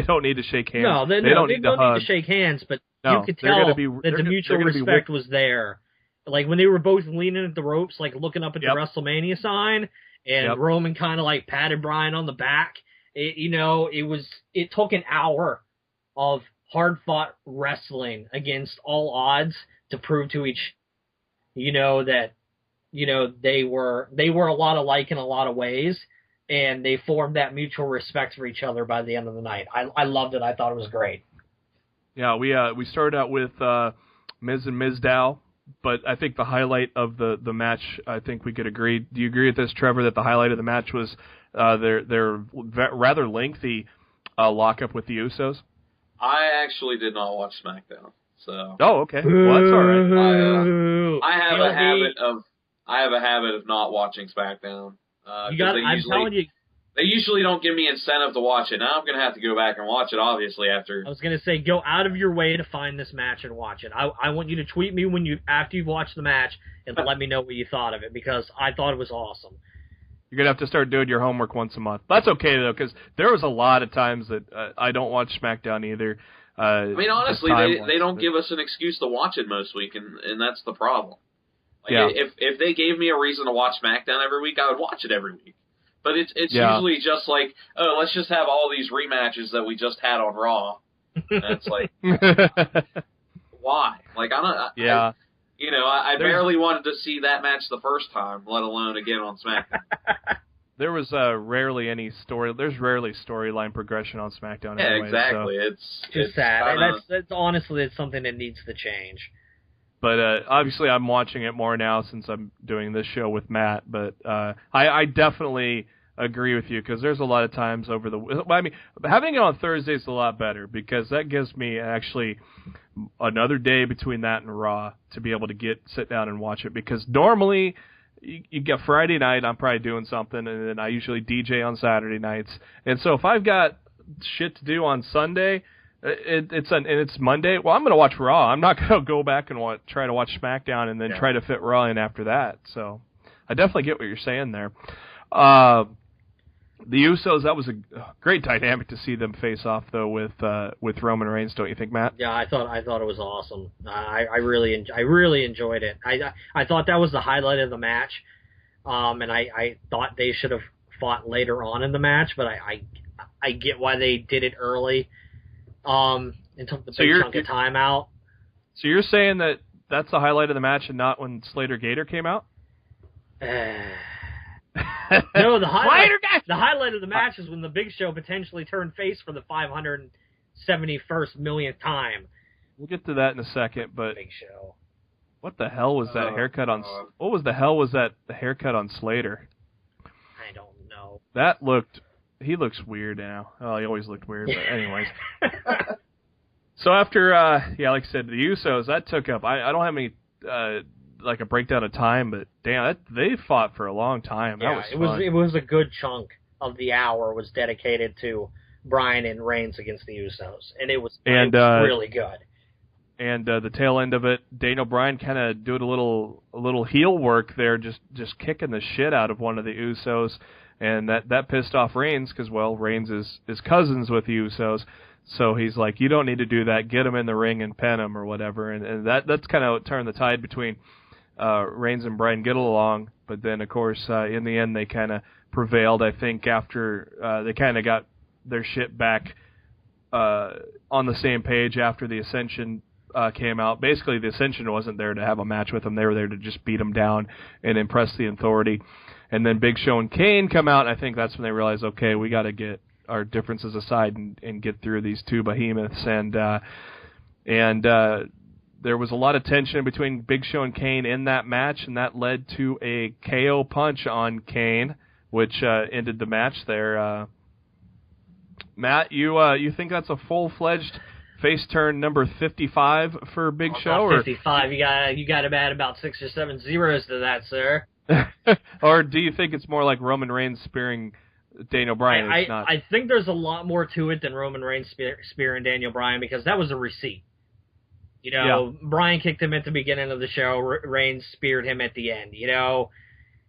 don't need to shake hands. No, they don't need to shake hands, but you could tell that the mutual respect was there. Like when they were both leaning at the ropes, like looking up at the WrestleMania sign, and Roman kind of like patted Bryan on the back. It took an hour of hard-fought wrestling against all odds to prove to each, that, they were a lot alike in a lot of ways, and they formed that mutual respect for each other by the end of the night. I loved it. I thought it was great. Yeah, we started out with Miz and Mizdow but I think the highlight of the match, I think we could agree. Do you agree with this, Trevor, that the highlight of the match was their rather lengthy lockup with the Usos? I actually did not watch SmackDown, so. Oh, okay. Well, that's all right. I have a habit of not watching SmackDown. I'm telling you. They usually don't give me incentive to watch it. Now I'm going to have to go back and watch it, obviously, after. I was going to say, go out of your way to find this match and watch it. I want you to tweet me after you've watched the match and let me know what you thought of it, because I thought it was awesome. You're going to have to start doing your homework once a month. That's okay, though, because there was a lot of times that I don't watch SmackDown either. I mean, honestly, they don't give us an excuse to watch it most week, and that's the problem. Like, yeah. If they gave me a reason to watch SmackDown every week, I would watch it every week. But it's usually just like, oh, let's just have all these rematches that we just had on Raw. And it's like, why? Like, Yeah. I barely wanted to see that match the first time, let alone again on SmackDown. There was rarely any story. There's rarely storyline progression on SmackDown. Yeah, anyway, exactly. So. It's sad. That's honestly, it's something that needs to change. But obviously, I'm watching it more now since I'm doing this show with Matt. But I definitely agree with you, because there's a lot of times having it on Thursday is a lot better, because that gives me actually another day between that and Raw to be able to sit down and watch it, because normally you get Friday night, I'm probably doing something, and then I usually DJ on Saturday nights, and so if I've got shit to do on Sunday, it's Monday, well, I'm going to watch Raw. I'm not going to go back and try to watch SmackDown and then try to fit Raw in after that. So I definitely get what you're saying there. The Usos, that was a great dynamic to see them face off, though, with Roman Reigns, don't you think, Matt? Yeah, I thought it was awesome. I really enjoyed it. I thought that was the highlight of the match, and I thought they should have fought later on in the match, but I get why they did it early, and took the big chunk of time out. So you're saying that that's the highlight of the match and not when Slater Gator came out? No, the highlight of the match is when the Big Show potentially turned face for the 571st millionth time. We'll get to that in a second, but Big Show. What the hell was that haircut on? What was the hell was that haircut on Slater? I don't know. He looks weird now. Oh, he always looked weird, but anyways. So after, like I said, the Usos, that took up. I don't have any. Like a breakdown of time, but damn, they fought for a long time. Yeah, that was fun. It was a good chunk of the hour was dedicated to Bryan and Reigns against the Usos, and it was really good. And the tail end of it, Daniel Bryan kind of doing a little heel work there, just kicking the shit out of one of the Usos, and that pissed off Reigns, because Reigns is cousins with the Usos. So he's like, you don't need to do that. Get him in the ring and pin him or whatever. And that's kind of turned the tide between Reigns and Bryan get along. But then, of course, in the end, they kind of prevailed, I think, after they kind of got their shit back on the same page after the Ascension came out. Basically, the Ascension wasn't there to have a match with them. They were there to just beat them down and impress the Authority. And then Big Show and Kane come out, and I think that's when they realized, okay, we got to get our differences aside and get through these two behemoths. And there was a lot of tension between Big Show and Kane in that match, and that led to a KO punch on Kane, which ended the match there. Matt, you think that's a full-fledged face turn number 55 for Big Show? 55. You got to add about 6 or 7 zeros to that, sir. Or do you think it's more like Roman Reigns spearing Daniel Bryan? I think there's a lot more to it than Roman Reigns spearing Daniel Bryan, because that was a receipt. Bryan kicked him at the beginning of the show. Reigns speared him at the end.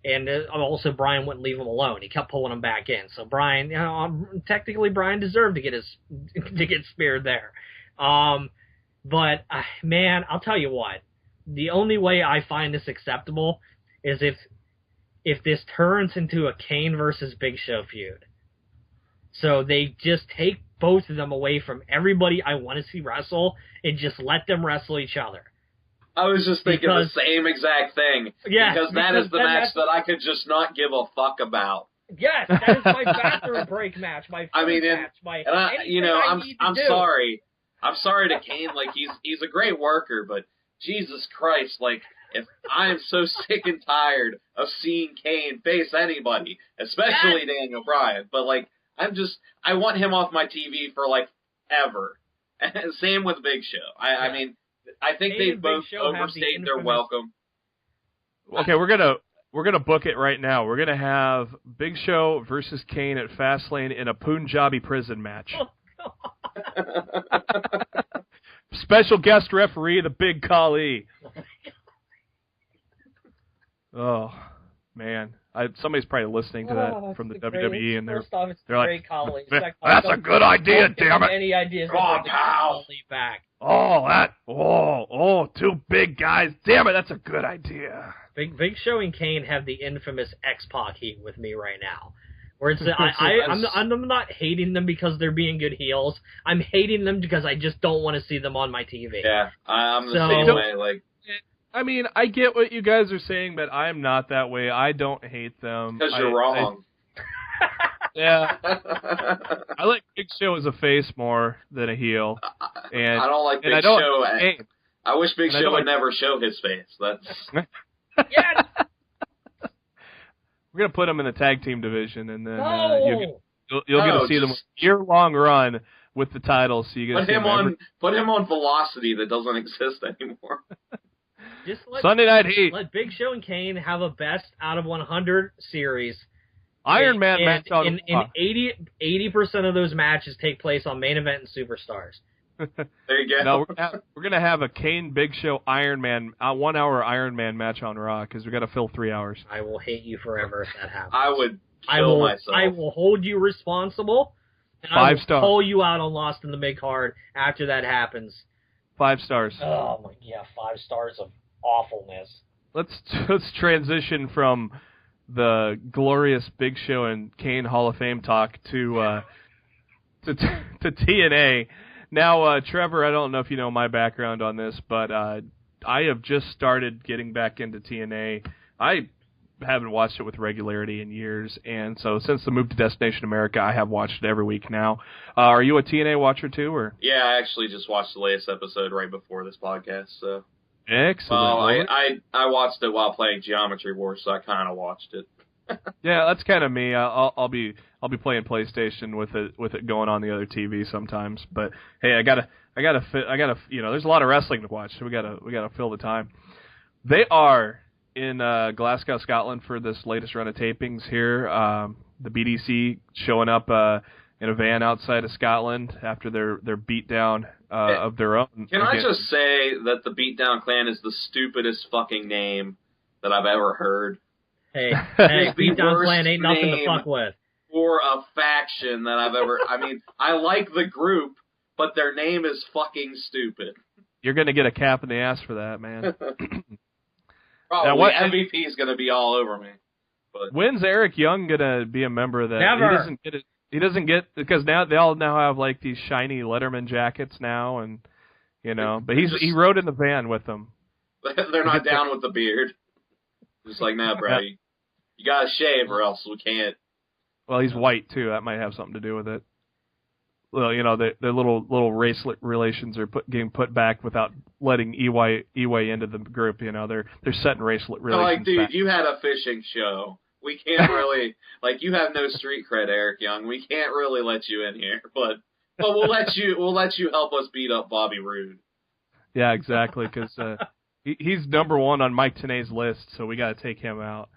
And also Bryan wouldn't leave him alone. He kept pulling him back in. So Bryan, technically Bryan deserved to get speared there. But man, I'll tell you what. The only way I find this acceptable is if this turns into a Kane versus Big Show feud. So they just take both of them away from everybody I want to see wrestle and just let them wrestle each other. I was just thinking the same exact thing. Yeah, because that is the match that I could just not give a fuck about. Yes, that is my bathroom break match. My match. I'm sorry. I'm sorry to Kane. Like he's a great worker, but Jesus Christ, like, if I am so sick and tired of seeing Kane face anybody, especially Daniel Bryan, but, like, I want him off my TV for, like, ever. And same with Big Show. I mean, I think they both overstayed their welcome. Okay, we're gonna book it right now. We're gonna have Big Show versus Kane at Fastlane in a Punjabi prison match. Oh, God. Special guest referee, the Big Khali. Oh man, somebody's probably listening to that from the WWE, and they're like, "That's a good idea, damn it!" Any ideas? Come on, pal. Back. Two big guys. Damn it, that's a good idea. Big Show and Kane have the infamous X-Pac heat with me right now. Where it's I'm not hating them because they're being good heels. I'm hating them because I just don't want to see them on my TV. Yeah, I'm the same way. Like, I mean, I get what you guys are saying, but I'm not that way. I don't hate them. Because you're wrong. Yeah. I like Big Show as a face more than a heel. And I don't like Big Show. I wish Big Show would never show his face. That's... Yes! We're going to put him in the tag team division, and then you'll get to see them year-long run with the titles. So you get put him on Velocity that doesn't exist anymore. Just Sunday Night Heat. Let Big Show and Kane have a best out of 100 series. Iron Man match in 80% of those matches take place on Main Event and Superstars. There you go. No, we're gonna have a Kane Big Show Iron Man 1 hour Iron Man match on Raw because we got to fill 3 hours. I will hate you forever if that happens. I would kill myself. I will hold you responsible. And 5 stars. I will pull you out on Lost in the Midcard after that happens. 5 stars. Oh my, yeah, 5 stars of awfulness. Let's transition from the glorious Big Show and Kane Hall of Fame talk to TNA. Now, Trevor, I don't know if you know my background on this, but I have just started getting back into TNA. I haven't watched it with regularity in years, and so since the move to Destination America, I have watched it every week now. Are you a TNA watcher too, or? Yeah, I actually just watched the latest episode right before this podcast. So excellent. Well, I watched it while playing Geometry Wars, so I kind of watched it. Yeah, that's kind of me. I'll be playing PlayStation with it going on the other TV sometimes. But hey, I gotta there's a lot of wrestling to watch, so we gotta fill the time. They are in Glasgow, Scotland for this latest run of tapings here. The BDC showing up in a van outside of Scotland after their beatdown of their own. Can I just say that the Beatdown Clan is the stupidest fucking name that I've ever heard? Hey, Beatdown Clan ain't nothing to fuck with. For a faction that I've ever... I mean, I like the group, but their name is fucking stupid. You're going to get a cap in the ass for that, man. Probably MVP is going to be all over me. But when's Eric Young going to be a member of that? Never. He doesn't get because now they all now have like these shiny Letterman jackets now, and but he rode in the van with them. They're not down with the beard. Just like, nah, bro, you gotta shave or else we can't. Well, he's white too. That might have something to do with it. Well, the little race relations are getting put back without letting Eway into the group. They're setting race relations. Like, dude, back. you had a fishing show. We can't really you have no street cred, Eric Young. We can't really let you in here, but we'll let you help us beat up Bobby Roode. Yeah, exactly, because he's number 1 on Mike Tenay's list, so we got to take him out.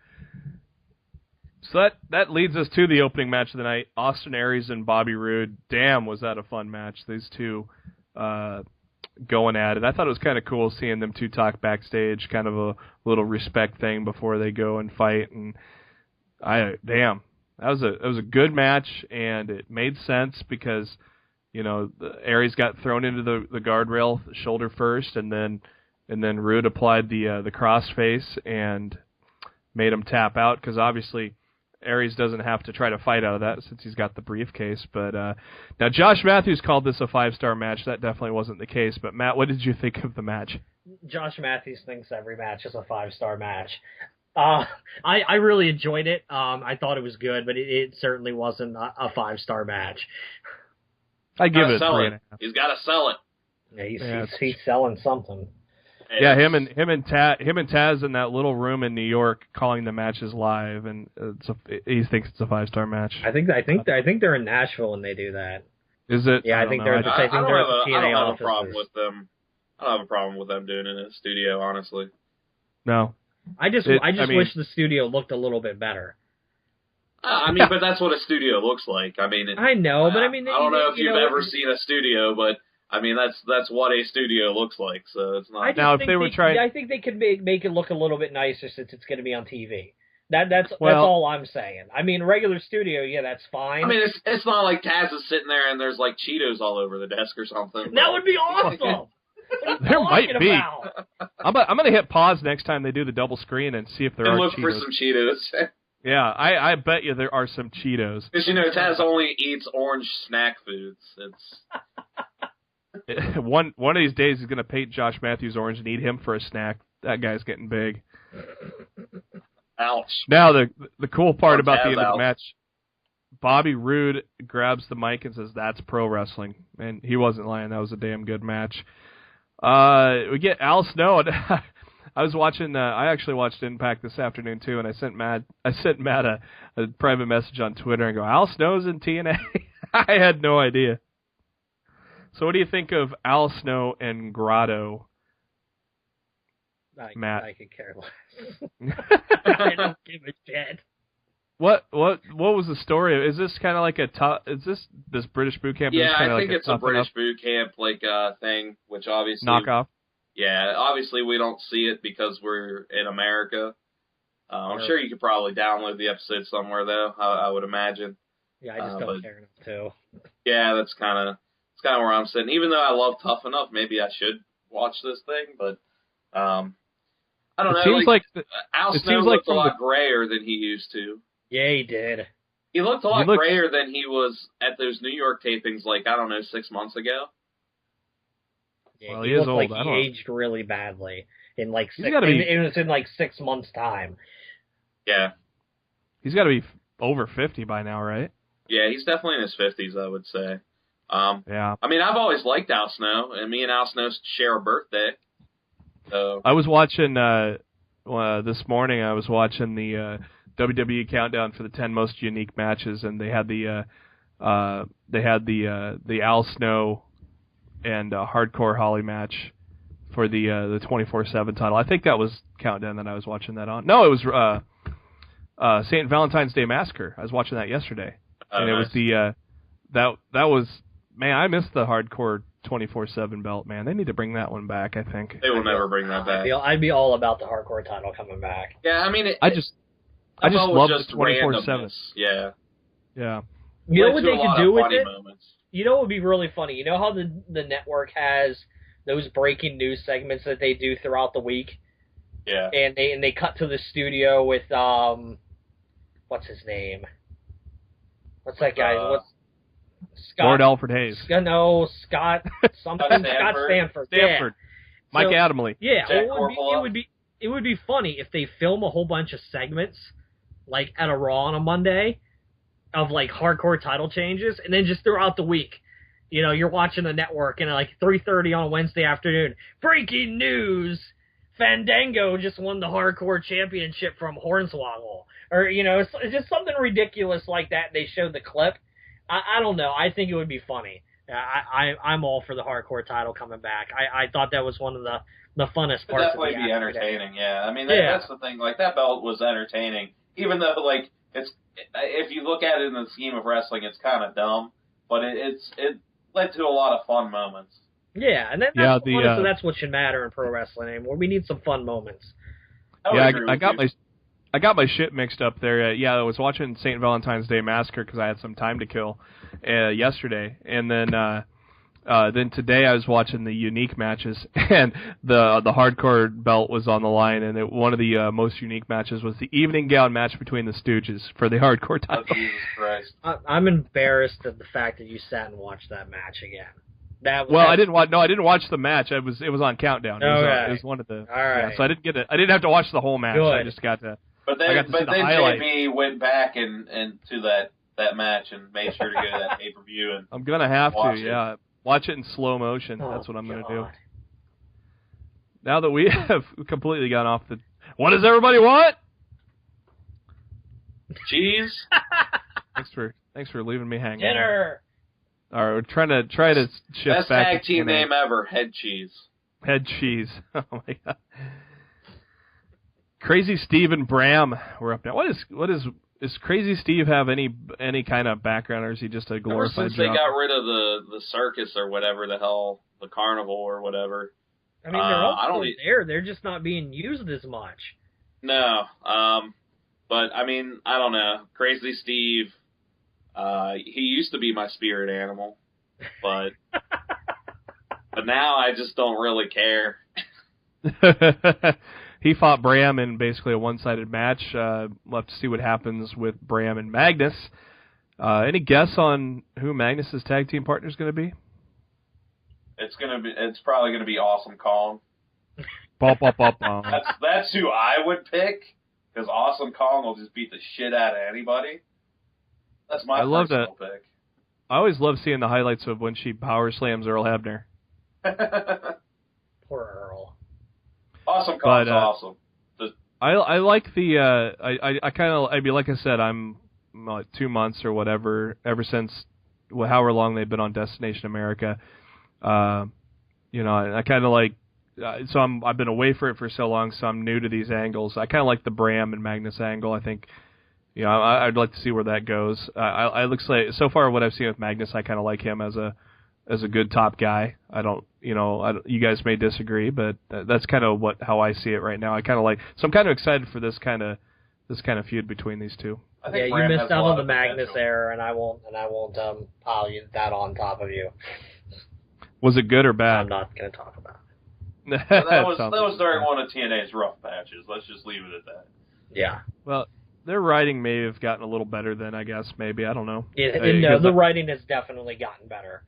So that leads us to the opening match of the night, Austin Aries and Bobby Roode. Damn, was that a fun match. These two going at it. I thought it was kind of cool seeing them two talk backstage, kind of a little respect thing before they go and fight. And that was a good match, and it made sense because Aries got thrown into the guardrail shoulder first, and then Roode applied the crossface and made him tap out because obviously Aries doesn't have to try to fight out of that since he's got the briefcase. But now Josh Matthews called this a 5-star match. That definitely wasn't the case. But Matt, what did you think of the match? Josh Matthews thinks every match is a 5-star match. I really enjoyed it. I thought it was good, but it certainly wasn't a 5-star match. I give it a 3.5. He's got to sell it. Yeah, he's selling something. Yeah, him and Taz in that little room in New York calling the matches live, and he thinks it's a 5-star match. I think they're in Nashville when they do that. Is it? Yeah, I think they're. I think they're at the TNA I don't have offices. a problem with them. I don't have a problem with them doing it in a studio, honestly. No. I just wish the studio looked a little bit better. But that's what a studio looks like. I know, but I don't know if you've ever seen a studio, but that's what a studio looks like. So it's not. I think they could make it look a little bit nicer since it's going to be on TV. That's all I'm saying. Regular studio, yeah, that's fine. It's not like Taz is sitting there and there's like Cheetos all over the desk or something. That would be awesome. There might be. I'm gonna hit pause next time they do the double screen and see if there are look Cheetos. for some Cheetos. Yeah, I bet you there are some Cheetos. Because Taz only eats orange snack foods. It's one of these days he's gonna paint Josh Matthews orange and eat him for a snack. That guy's getting big. Ouch. Now the cool part about the end of the match, Bobby Roode grabs the mic and says, "That's pro wrestling," and he wasn't lying. That was a damn good match. We get Al Snow. And I was watching. I actually watched Impact this afternoon too, and I sent Matt a private message on Twitter and go, "Al Snow's in TNA." I had no idea. So, what do you think of Al Snow and Grotto? Matt, I could care less. I don't give a shit. What was the story? Is this kind of like this British boot camp? Yeah, I think it's a British boot camp thing, which obviously knockoff. Yeah, obviously we don't see it because we're in America. I'm sure you could probably download the episode somewhere though. I would imagine. Yeah, I just don't care enough to. Yeah, that's kind of where I'm sitting. Even though I love Tough Enough, maybe I should watch this thing, but I don't know. Seems like Al Snow looked a lot grayer than he used to. Yeah, he did. He looked a lot grayer than he was at those New York tapings, 6 months ago. Yeah, well, he is looked old. like he aged really badly in it was in 6 months' time. Yeah. He's got to be over 50 by now, right? Yeah, he's definitely in his 50s, I would say. Yeah. I've always liked Al Snow, and me and Al Snow share a birthday. So I was watching this morning. I was watching the WWE countdown for the 10 most unique matches, and they had the Al Snow and Hardcore Holly match for the 24/7 title. I think that was countdown that I was watching that on. No, it was St. Valentine's Day Massacre. I was watching that yesterday, and it was the that was, man, I missed the Hardcore 24/7 belt, man. They need to bring that one back, I think. They will never bring that back. I'd be all about the Hardcore title coming back. Yeah, I just love the 24/7. Yeah. Yeah. You know what they could do with it? Moments. You know what would be really funny? You know how the network has those breaking news segments that they do throughout the week? Yeah. And they cut to the studio with what's his name? What's that guy? What's Scott? Lord Alfred Hayes. No, Scott something. Scott Stanford. Yeah. Mike Adamle. Yeah. It would be funny if they film a whole bunch of segments at a Raw on a Monday of hardcore title changes, and then just throughout the week, you're watching the network and at 3:30 on a Wednesday afternoon, breaking news: Fandango just won the Hardcore Championship from Hornswoggle, or it's just something ridiculous like that. They showed the clip. I don't know. I think it would be funny. I'm all for the Hardcore title coming back. I thought that was one of the funnest parts. Definitely be entertaining. Yeah, that's the thing. That belt was entertaining, even though it's. If you look at it in the scheme of wrestling, it's kind of dumb, but it led to a lot of fun moments. Yeah, and honestly, that's what should matter in pro wrestling anymore. We need some fun moments. I got my shit mixed up there. I was watching St. Valentine's Day Massacre because I had some time to kill yesterday, and then today I was watching the unique matches, and the hardcore belt was on the line, and one of the most unique matches was the evening gown match between the Stooges for the hardcore title. Oh, Jesus Christ! I'm embarrassed at the fact that you sat and watched that match again. I didn't watch. No, I didn't watch the match. It was on Countdown. It was one of the. All right. Yeah, so I didn't get it. I didn't have to watch the whole match. Good. I just got to. But then JB went back and to that match and made sure to go to that pay-per-view and. I'm gonna have to. Yeah. Watch it in slow motion. That's what I'm going to do. now that we have completely gone off the... What does everybody want? Cheese. Thanks for leaving me hanging. Dinner. All right, we're trying to shift Best back. tag team name ever, Head Cheese. Head Cheese. Oh my god. Crazy Steve and Bram were up now. What is Crazy Steve have any kind of background, or is he just a glorified Ever since they got rid of the circus or whatever the hell, the carnival or whatever. I mean, they're all still there. They're just not being used as much. No. But, I mean, I don't know. Crazy Steve, he used to be my spirit animal, but but now I just don't really care. He fought Bram in basically a one-sided match. We'll have to see what happens with Bram and Magnus. Any guess on who Magnus's tag team partner is going to be? It's probably gonna be Awesome Kong. That's who I would pick, because Awesome Kong will just beat the shit out of anybody. That's my personal pick. I always love seeing the highlights of when she power slams Earl Hebner. Poor Earl. Awesome Kong's awesome. I like the I mean, like I said, I'm 2 months or whatever ever since however long they've been on Destination America. You know, I kind of like, so I've been away for it for so long, so I'm new to these angles. I kind of like the Bram and Magnus angle. I think, you know, I'd like to see where that goes. I looks like, so far what I've seen with Magnus, I kind of like him as a good top guy. I don't, you know, you guys may disagree, but that's kind of how I see it right now. I kind of like, so I'm kind of excited for this kind of feud between these two. Yeah, you missed out on the Magnus era, and I won't pile that on top of you. Was it good or bad? I'm not going to talk about it. that was during one of TNA's rough patches. Let's just leave it at that. Yeah. Well, their writing may have gotten a little better then, I guess, maybe. I don't know. The writing has definitely gotten better.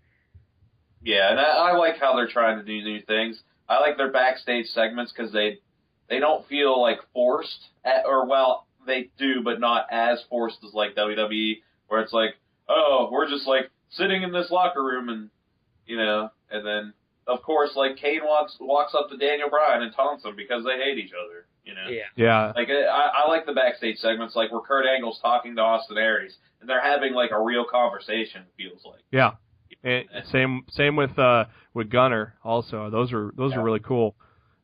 Yeah, and I like how they're trying to do new things. I like their backstage segments because they don't feel like forced, they do, but not as forced as like WWE, where it's like, oh, we're just like sitting in this locker room and, you know, and then, of course, like, Kane walks up to Daniel Bryan and taunts him because they hate each other, you know? Yeah. Like, I like the backstage segments, like, where Kurt Angle's talking to Austin Aries, and they're having, like, a real conversation, it feels like. Yeah. And same with Gunner, also. Those are really cool.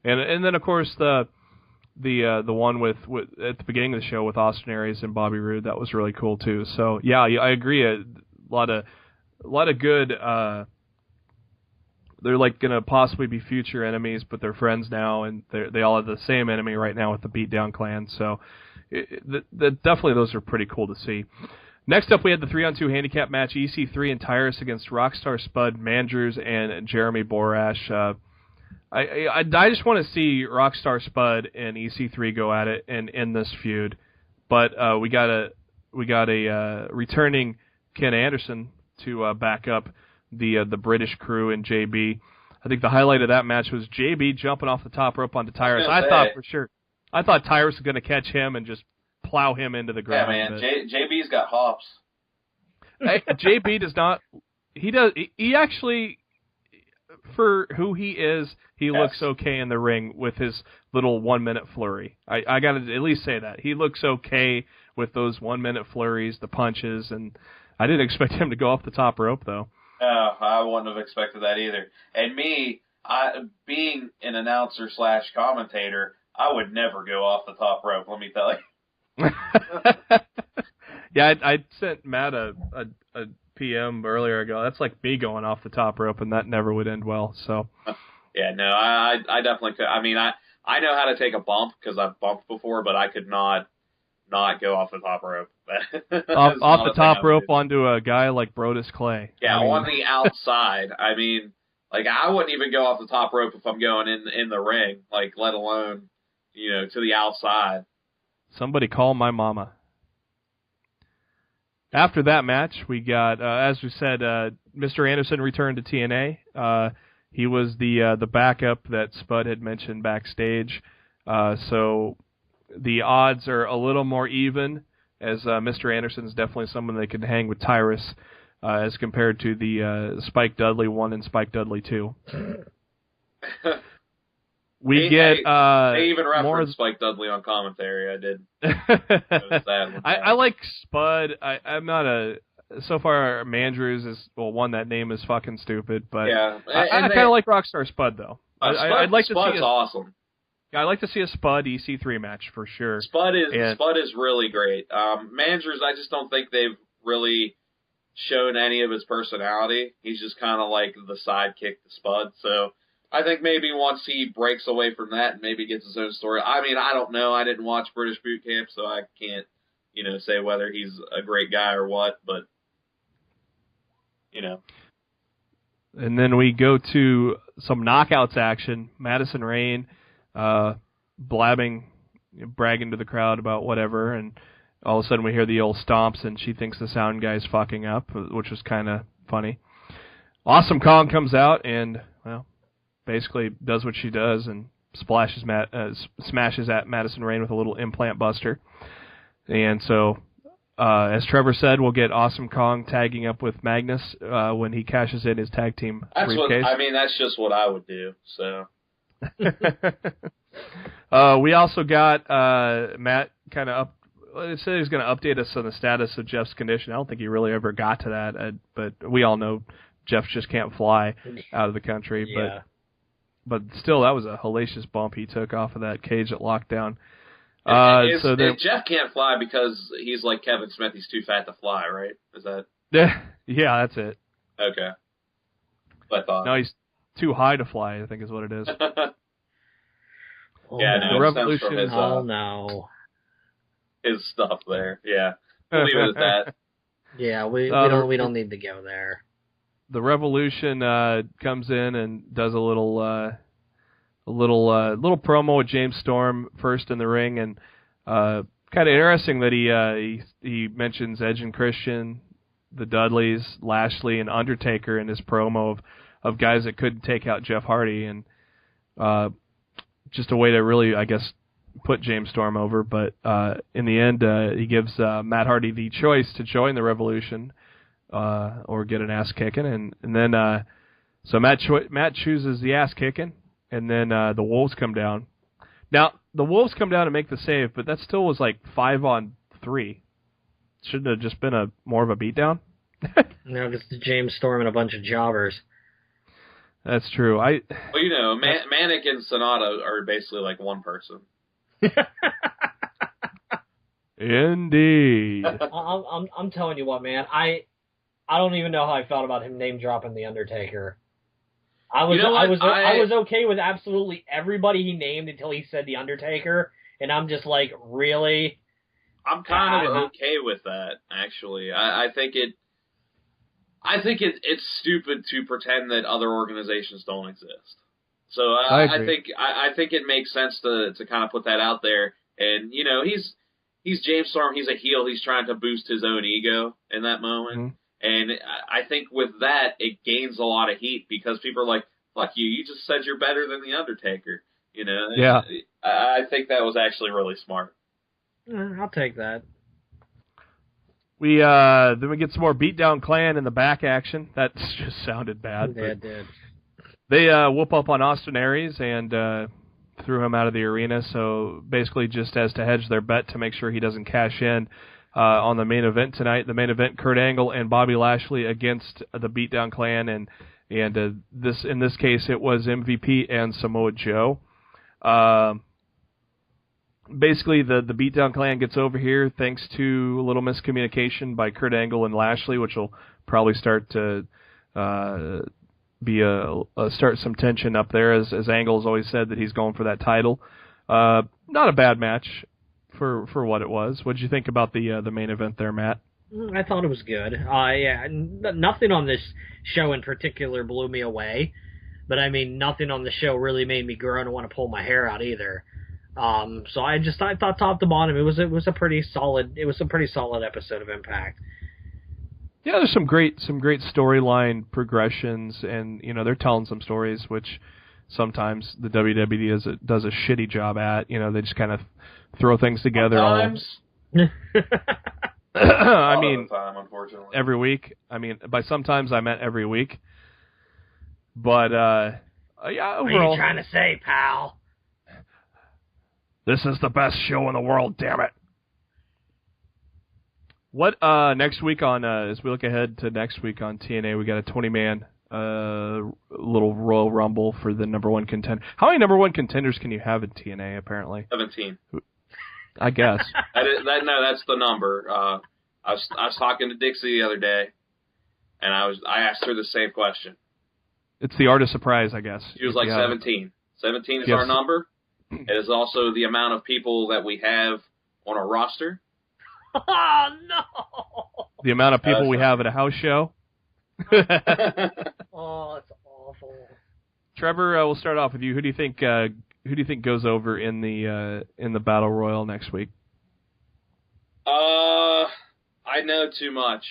And then, of course, the one with at the beginning of the show with Austin Aries and Bobby Roode, that was really cool, too. So, yeah, I agree. A lot of good... they're like going to possibly be future enemies, but they're friends now, and they all have the same enemy right now with the Beatdown Clan. So definitely those are pretty cool to see. Next up, we had the 3-on-2 handicap match, EC3 and Tyrus against Rockstar Spud, Manders, and Jeremy Borash. I just want to see Rockstar Spud and EC3 go at it and end this feud, but we got a returning Ken Anderson to back up the British crew and JB. I think the highlight of that match was JB jumping off the top rope onto Tyrus. I thought Tyrus was going to catch him and just plow him into the ground. Yeah, man. JB's got hops. JB does not. He actually, for who he is, he looks okay in the ring with his little 1-minute flurry. I got to at least say that. He looks okay with those 1-minute flurries, the punches, and I didn't expect him to go off the top rope, though. No, I wouldn't have expected that either. And me, being an announcer/commentator, I would never go off the top rope, let me tell you. Yeah, I sent Matt a PM earlier ago. That's like me going off the top rope, and that never would end well. So. Yeah, no, I definitely could. I mean, I know how to take a bump because I've bumped before, but I could not go off the top rope. off the top rope onto a guy like Brodus Clay. Yeah, on the outside. I mean, like, I wouldn't even go off the top rope if I'm going in the ring, like, let alone, you know, to the outside. Somebody call my mama. After that match, we got, as we said, Mr. Anderson returned to TNA. He was the backup that Spud had mentioned backstage. So the odds are a little more even, as Mr. Anderson is definitely someone that can hang with Tyrus as compared to the Spike Dudley 1 and Spike Dudley 2. We they even more referenced Spike Dudley on commentary. I did. Notice that I like Spud. I'm not a. So far, Mandrews is one. That name is fucking stupid, but yeah, I kind of like Rockstar Spud though. I'd like to see. Spud's awesome. I'd like to see a Spud EC3 match for sure. Spud is really great. Mandrews, I just don't think they've really shown any of his personality. He's just kind of like the sidekick to Spud. So I think maybe once he breaks away from that and maybe gets his own story. I mean, I don't know. I didn't watch British Boot Camp, so I can't, say whether he's a great guy or what. But And then we go to some knockouts action. Madison Rayne bragging to the crowd about whatever, and all of a sudden we hear the old stomps, and she thinks the sound guy's fucking up, which was kind of funny. Awesome Kong comes out and, basically does what she does and smashes at Madison Rayne with a little implant buster. And so, as Trevor said, we'll get Awesome Kong tagging up with Magnus when he cashes in his tag team briefcase. That's just what I would do, so... We also got Matt kind of said he was going to update us on the status of Jeff's condition. I don't think he really ever got to that, but we all know Jeff just can't fly out of the country. Yeah. But still, that was a hellacious bump he took off of that cage at Lockdown. Jeff can't fly because he's like Kevin Smith. He's too fat to fly, right? Is that? Yeah, that's it. Okay. I thought. No, he's too high to fly, I think is what it is. The Revolution. No. His stuff there. Yeah. We'll leave it at that. Yeah, we don't need to go there. The Revolution comes in and does a little promo with James Storm first in the ring, and kind of interesting that he mentions Edge and Christian, the Dudleys, Lashley, and Undertaker in his promo of guys that could take out Jeff Hardy, and just a way to really, I guess, put James Storm over. But in the end, he gives Matt Hardy the choice to join the Revolution or get an ass kicking, and then so Matt chooses the ass kicking, and then the Wolves come down. Now the Wolves come down and make the save, but that still was like 5-on-3. Shouldn't have just been more of a beatdown. No, it's James Storm and a bunch of jobbers. That's true. Manic and Sonata are basically like one person. Indeed. I'm telling you what, man. I don't even know how I felt about him name dropping the Undertaker. I was okay with absolutely everybody he named until he said the Undertaker, and I'm just like, really? I'm kind of okay with that, actually. I think it's stupid to pretend that other organizations don't exist. So I think it makes sense to kind of put that out there. And he's James Storm. He's a heel. He's trying to boost his own ego in that moment. Mm-hmm. And I think with that, it gains a lot of heat because people are like, "Fuck you! You just said you're better than the Undertaker." Yeah. I think that was actually really smart. I'll take that. We then we get some more Beatdown Clan in the back action. That just sounded bad. Yeah, it did. They whoop up on Austin Aries and threw him out of the arena. So basically, just as to hedge their bet to make sure he doesn't cash in on the main event tonight. The main event: Kurt Angle and Bobby Lashley against the Beatdown Clan, and in this case, it was MVP and Samoa Joe. Basically, the Beatdown Clan gets over here thanks to a little miscommunication by Kurt Angle and Lashley, which will probably start to start some tension up there, as Angle's always said that he's going for that title. Not a bad match for what it was. What did you think about the main event there, Matt? I thought it was good. Nothing on this show in particular blew me away, but I mean, nothing on the show really made me groan and want to pull my hair out either. So I thought top to bottom it was a pretty solid episode of Impact. Yeah, there's some great storyline progressions, and they're telling some stories which sometimes the WWE does a shitty job at. They just kind of throw things together. Sometimes. I mean, unfortunately, every week. I mean, by sometimes I meant every week. But yeah, overall. What are you trying to say, pal? This is the best show in the world, damn it. What next week on as we look ahead to next week on TNA, we got a 20-man little Royal Rumble for the number one contender. How many number one contenders can you have in TNA? Apparently 17. I guess. No, that's the number. I was talking to Dixie the other day, and I asked her the same question. It's the art of surprise, I guess. She was like 17. 17 is our number. It is also the amount of people that we have on our roster. Oh, no! The amount of people we have at a house show. Oh, that's awful. Trevor, we'll start off with you. Who do you think goes over in the Battle Royal next week? I know too much.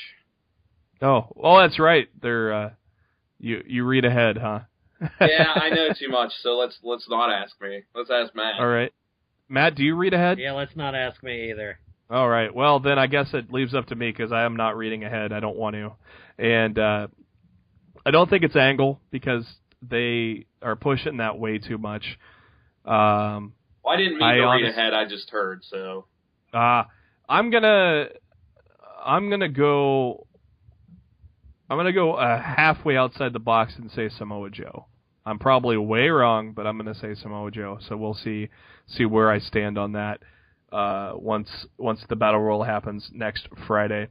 Oh, that's right. They're you read ahead, huh? Yeah, I know too much. So let's not ask me. Let's ask Matt. All right, Matt, do you read ahead? Yeah, let's not ask me either. All right. Well, then I guess it leaves up to me because I am not reading ahead. I don't want to, and I don't think it's Angle because they are pushing that way too much. Well, I didn't mean to read ahead. I just heard. So I'm gonna go halfway outside the box and say Samoa Joe. I'm probably way wrong, but I'm gonna say Samoa Joe. So we'll see where I stand on that once the Battle Royal happens next Friday.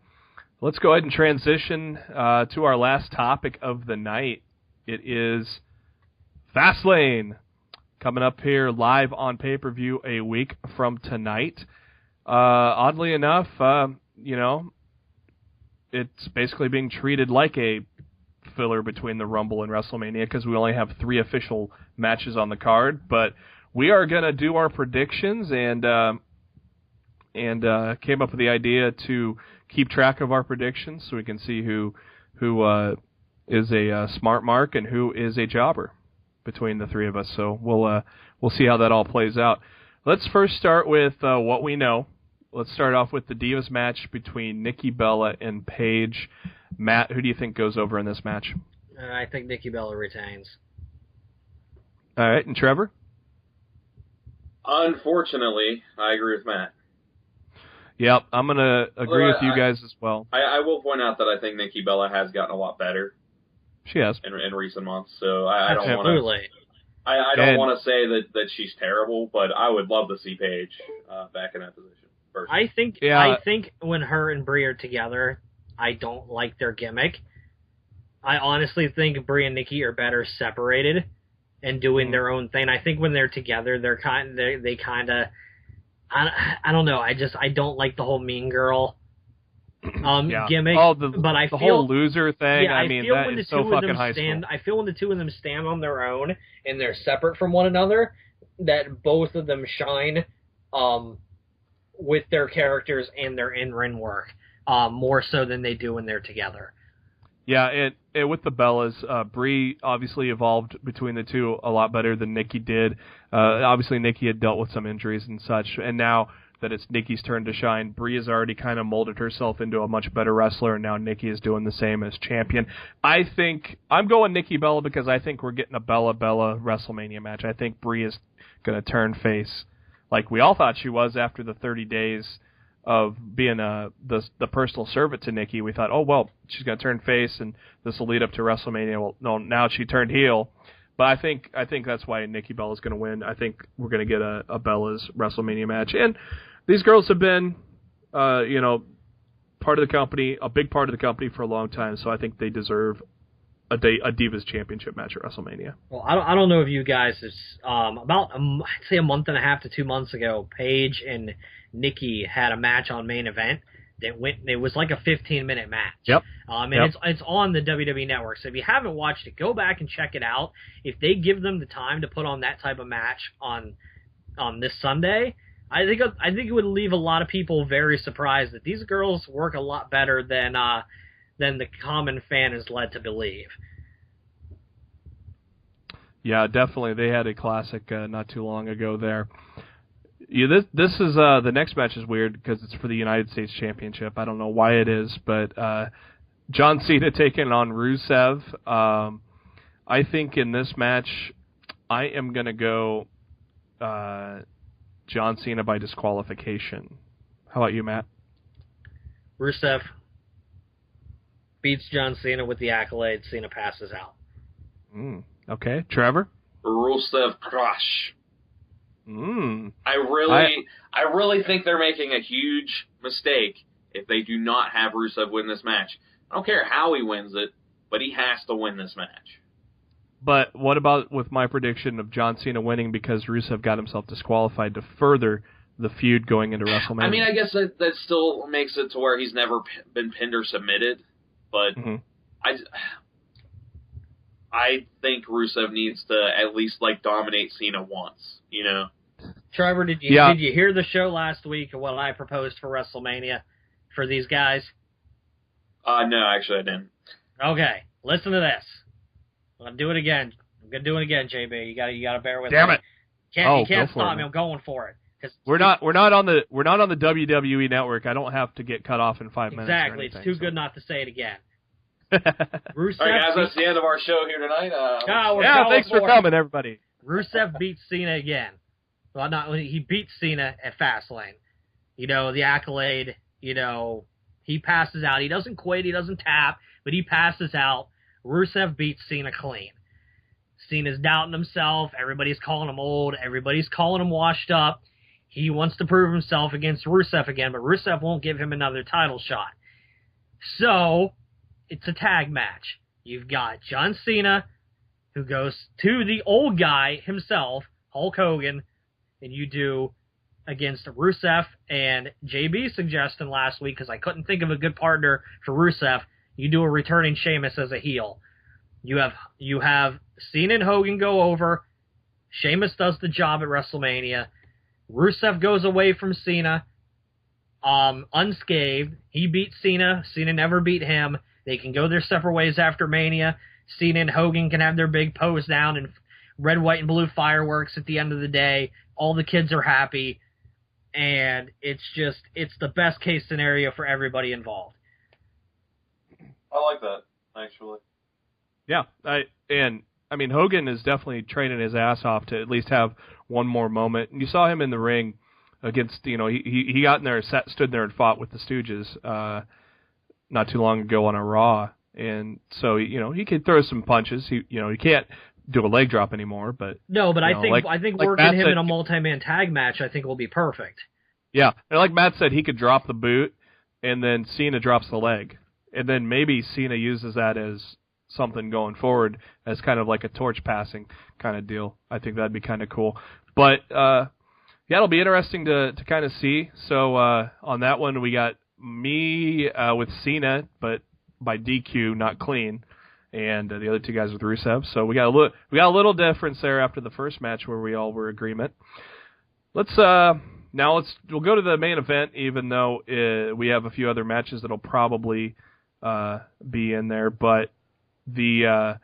Let's go ahead and transition to our last topic of the night. It is Fastlane coming up here live on pay-per-view a week from tonight. Oddly enough, it's basically being treated like a filler between the Rumble and WrestleMania because we only have 3 official matches on the card. But we are going to do our predictions and came up with the idea to keep track of our predictions so we can see who is a smart mark and who is a jobber between the 3 of us. So we'll see how that all plays out. Let's first start with what we know. Let's start off with the Divas match between Nikki Bella and Paige. Matt, who do you think goes over in this match? I think Nikki Bella retains. All right, and Trevor? Unfortunately, I agree with Matt. Yep, I'm going to agree with you guys as well. I will point out that I think Nikki Bella has gotten a lot better. She has. In recent months, so I don't want to... I don't want to say that she's terrible, but I would love to see Paige back in that position. I think when her and Brie are together, I don't like their gimmick. I honestly think Brie and Nikki are better separated and doing their own thing. I think when they're together, they kind of I don't know. I don't like the whole mean girl gimmick. But I feel the whole loser thing. Yeah, I mean, that is so fucking high school. I feel when the 2 of them stand on their own and they're separate from one another, that both of them shine with their characters and their in-ring work more so than they do when they're together. Yeah, and with the Bellas, Brie obviously evolved between the 2 a lot better than Nikki did. Obviously, Nikki had dealt with some injuries and such, and now that it's Nikki's turn to shine, Brie has already kind of molded herself into a much better wrestler, and now Nikki is doing the same as champion. I think I'm going Nikki Bella because I think we're getting a Bella WrestleMania match. I think Brie is going to turn face like we all thought she was after the 30 days of being the personal servant to Nikki. We thought, oh, well, she's going to turn face, and this will lead up to WrestleMania. Well, no, now she turned heel. But I think that's why Nikki Bella's going to win. I think we're going to get a Bella's WrestleMania match. And these girls have been, part of the company, a big part of the company for a long time, so I think they deserve a Divas Championship match at WrestleMania. Well, I don't know if you guys, about I'd say a month and a half to 2 months ago, Paige and Nikki had a match on Main Event that went. It was like a 15-minute match. Yep. It's on the WWE Network. So if you haven't watched it, go back and check it out. If they give them the time to put on that type of match on this Sunday, I think it would leave a lot of people very surprised that these girls work a lot better than the common fan is led to believe. Yeah, definitely. They had a classic not too long ago there. Yeah, this is the next match is weird because it's for the United States Championship. I don't know why it is, but John Cena taking on Rusev. I think in this match, I am gonna go John Cena by disqualification. How about you, Matt? Rusev beats John Cena with the accolade. Cena passes out. Okay. Trevor? Rusev crush. I really think they're making a huge mistake if they do not have Rusev win this match. I don't care how he wins it, but he has to win this match. But what about with my prediction of John Cena winning because Rusev got himself disqualified to further the feud going into WrestleMania? I mean, I guess that still makes it to where he's never been pinned or submitted, but I think Rusev needs to at least dominate Cena once, you know? Trevor, did you hear the show last week and what I proposed for WrestleMania for these guys? No, actually I didn't. Okay, listen to this. I'm gonna do it again. JB. You gotta bear with me. Damn it! You can't stop me. I'm going for it. We're not on the WWE network. I don't have to get cut off in 5 minutes. Exactly. It's too good not to say it again. Rusev. All right, guys, that's the end of our show here tonight. Thanks for coming, everybody. Rusev beats Cena again. Well, he beats Cena at Fastlane. You know, the accolade. You know, he passes out. He doesn't quit. He doesn't tap, but he passes out. Rusev beats Cena clean. Cena's doubting himself. Everybody's calling him old. Everybody's calling him washed up. He wants to prove himself against Rusev again, but Rusev won't give him another title shot. So, it's a tag match. You've got John Cena, who goes to the old guy himself, Hulk Hogan, and you do against Rusev and JB suggestion last week, because I couldn't think of a good partner for Rusev, you do a returning Sheamus as a heel. You have Cena and Hogan go over. Sheamus does the job at WrestleMania. Rusev goes away from Cena unscathed. He beats Cena. Cena never beat him. They can go their separate ways after Mania. Cena and Hogan can have their big pose down and red, white, and blue fireworks at the end of the day. All the kids are happy. And it's the best case scenario for everybody involved. I like that, actually. Yeah, I mean, Hogan is definitely training his ass off to at least have one more moment. And you saw him in the ring against, he got in there, stood there and fought with the Stooges not too long ago on a Raw. And so, he could throw some punches. He can't do a leg drop anymore, but... No, but I think working him in a multi-man tag match, I think will be perfect. Yeah, and like Matt said, he could drop the boot, and then Cena drops the leg. And then maybe Cena uses that as something going forward as kind of like a torch passing kind of deal. I think that'd be kind of cool. But, it'll be interesting to kind of see. So on that one, we got me with Cena, but by DQ, not clean, and the other two guys with Rusev. So we got a little difference there after the first match where we all were in agreement. We'll go to the main event, even though we have a few other matches that'll probably be in there, but the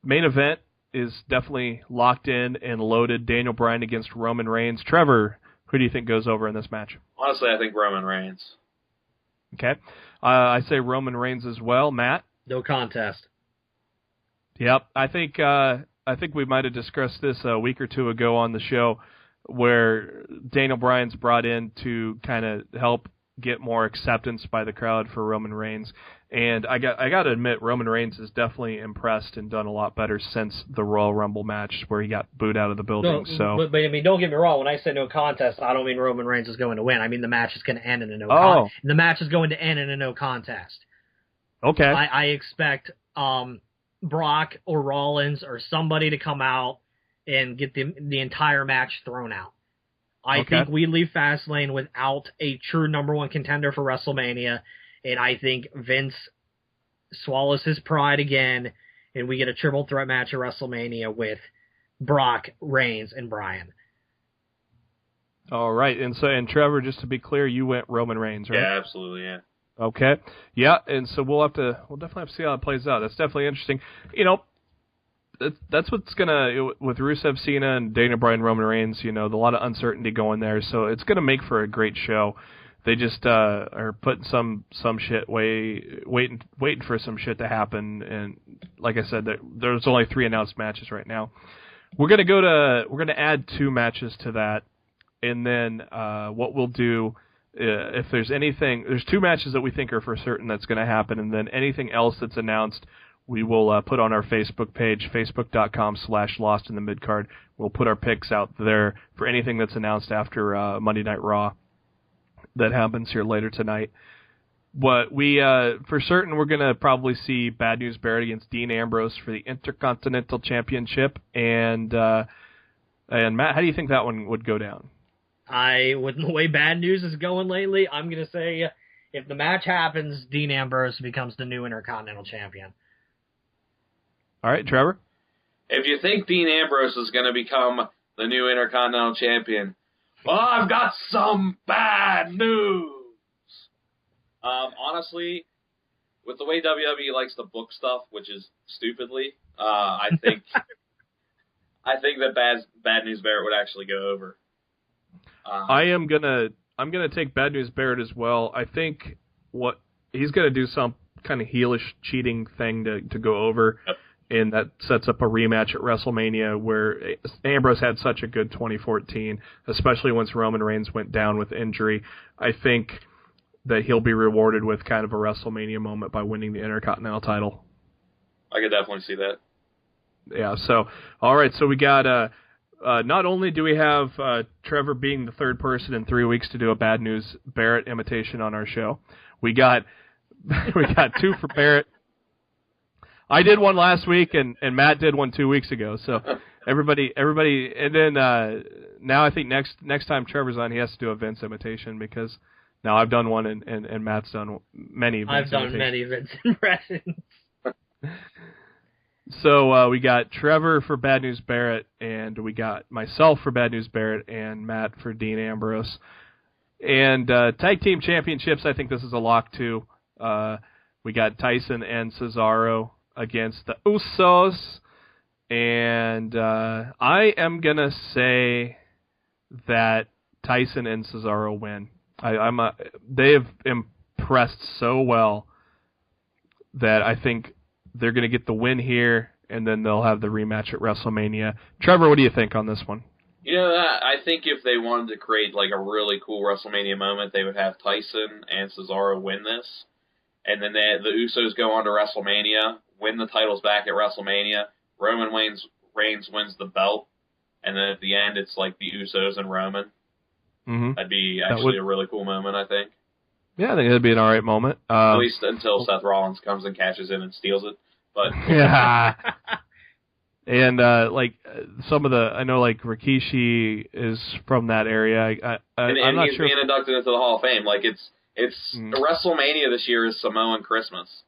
main event is definitely locked in and loaded. Daniel Bryan against Roman Reigns. Trevor, who do you think goes over in this match? Honestly, I think Roman Reigns. Okay. I say Roman Reigns as well. Matt? No contest. Yep. I think we might have discussed this a week or two ago on the show, where Daniel Bryan's brought in to kind of help get more acceptance by the crowd for Roman Reigns. And I got to admit, Roman Reigns has definitely impressed and done a lot better since the Royal Rumble match where he got booed out of the building. But I mean, don't get me wrong. When I say no contest, I don't mean Roman Reigns is going to win. I mean the match is going to end in a no contest. The match is going to end in a no contest. Okay. I expect Brock or Rollins or somebody to come out and get the entire match thrown out. I think we leave Fastlane without a true number one contender for WrestleMania, and I think Vince swallows his pride again, and we get a triple threat match at WrestleMania with Brock, Reigns, and Bryan. All right, and Trevor, just to be clear, you went Roman Reigns, right? Yeah, absolutely, yeah. Okay, yeah, and so we'll definitely have to see how it plays out. That's definitely interesting. That's what's gonna, with Rusev, Cena, and Daniel Bryan, Roman Reigns. A lot of uncertainty going there, so it's gonna make for a great show. They just are putting some shit waiting for some shit to happen. And like I said, there's only 3 announced matches right now. We're gonna add 2 matches to that and then what we'll do, if there's anything, there's 2 matches that we think are for certain that's going to happen, and then anything else that's announced, we will put on our Facebook page, facebook.com/LostInTheMidcard. We'll put our picks out there for anything that's announced after Monday Night Raw that happens here later tonight. What we, for certain, we're going to probably see Bad News Barrett against Dean Ambrose for the Intercontinental Championship. And Matt, how do you think that one would go down? With the way Bad News is going lately, I'm going to say if the match happens, Dean Ambrose becomes the new Intercontinental Champion. All right, Trevor? If you think Dean Ambrose is going to become the new Intercontinental Champion, well, I've got some bad news. Honestly, with the way WWE likes to book stuff, which is stupidly, I think that Bad News Barrett would actually go over. I'm gonna take Bad News Barrett as well. I think what he's gonna do some kind of heelish cheating thing to go over. Yep. And that sets up a rematch at WrestleMania where Ambrose had such a good 2014, especially once Roman Reigns went down with injury. I think that he'll be rewarded with kind of a WrestleMania moment by winning the Intercontinental title. I could definitely see that. Yeah, so, all right, so we got, not only do we have Trevor being the 3rd person in 3 weeks to do a Bad News Barrett imitation on our show, we got 2 for Barrett. I did one last week, and Matt did one 2 weeks ago. So everybody, and then now I think next time Trevor's on, he has to do a Vince imitation because now I've done one and Matt's done many. Vince I've done many Vince impressions. So we got Trevor for Bad News Barrett, and we got myself for Bad News Barrett, and Matt for Dean Ambrose. And tag team championships, I think this is a lock too. We got Tyson and Cesaro against the Usos, and I am gonna say that Tyson and Cesaro win. They have impressed so well that I think they're gonna get the win here, and then they'll have the rematch at WrestleMania. Trevor, what do you think on this one? You know, I think if they wanted to create like a really cool WrestleMania moment, they would have Tyson and Cesaro win this, and then the Usos go on to WrestleMania, win the titles back at WrestleMania. Roman Reigns wins the belt, and then at the end, it's like the Usos and Roman. Mm-hmm. That'd be actually a really cool moment, I think. Yeah, I think that'd be an all right moment. At least until Seth Rollins comes and cashes in and steals it. But yeah. And like some of I know like Rikishi is from that area. I'm not he's sure. being inducted into the Hall of Fame. Like it's WrestleMania this year is Samoan Christmas.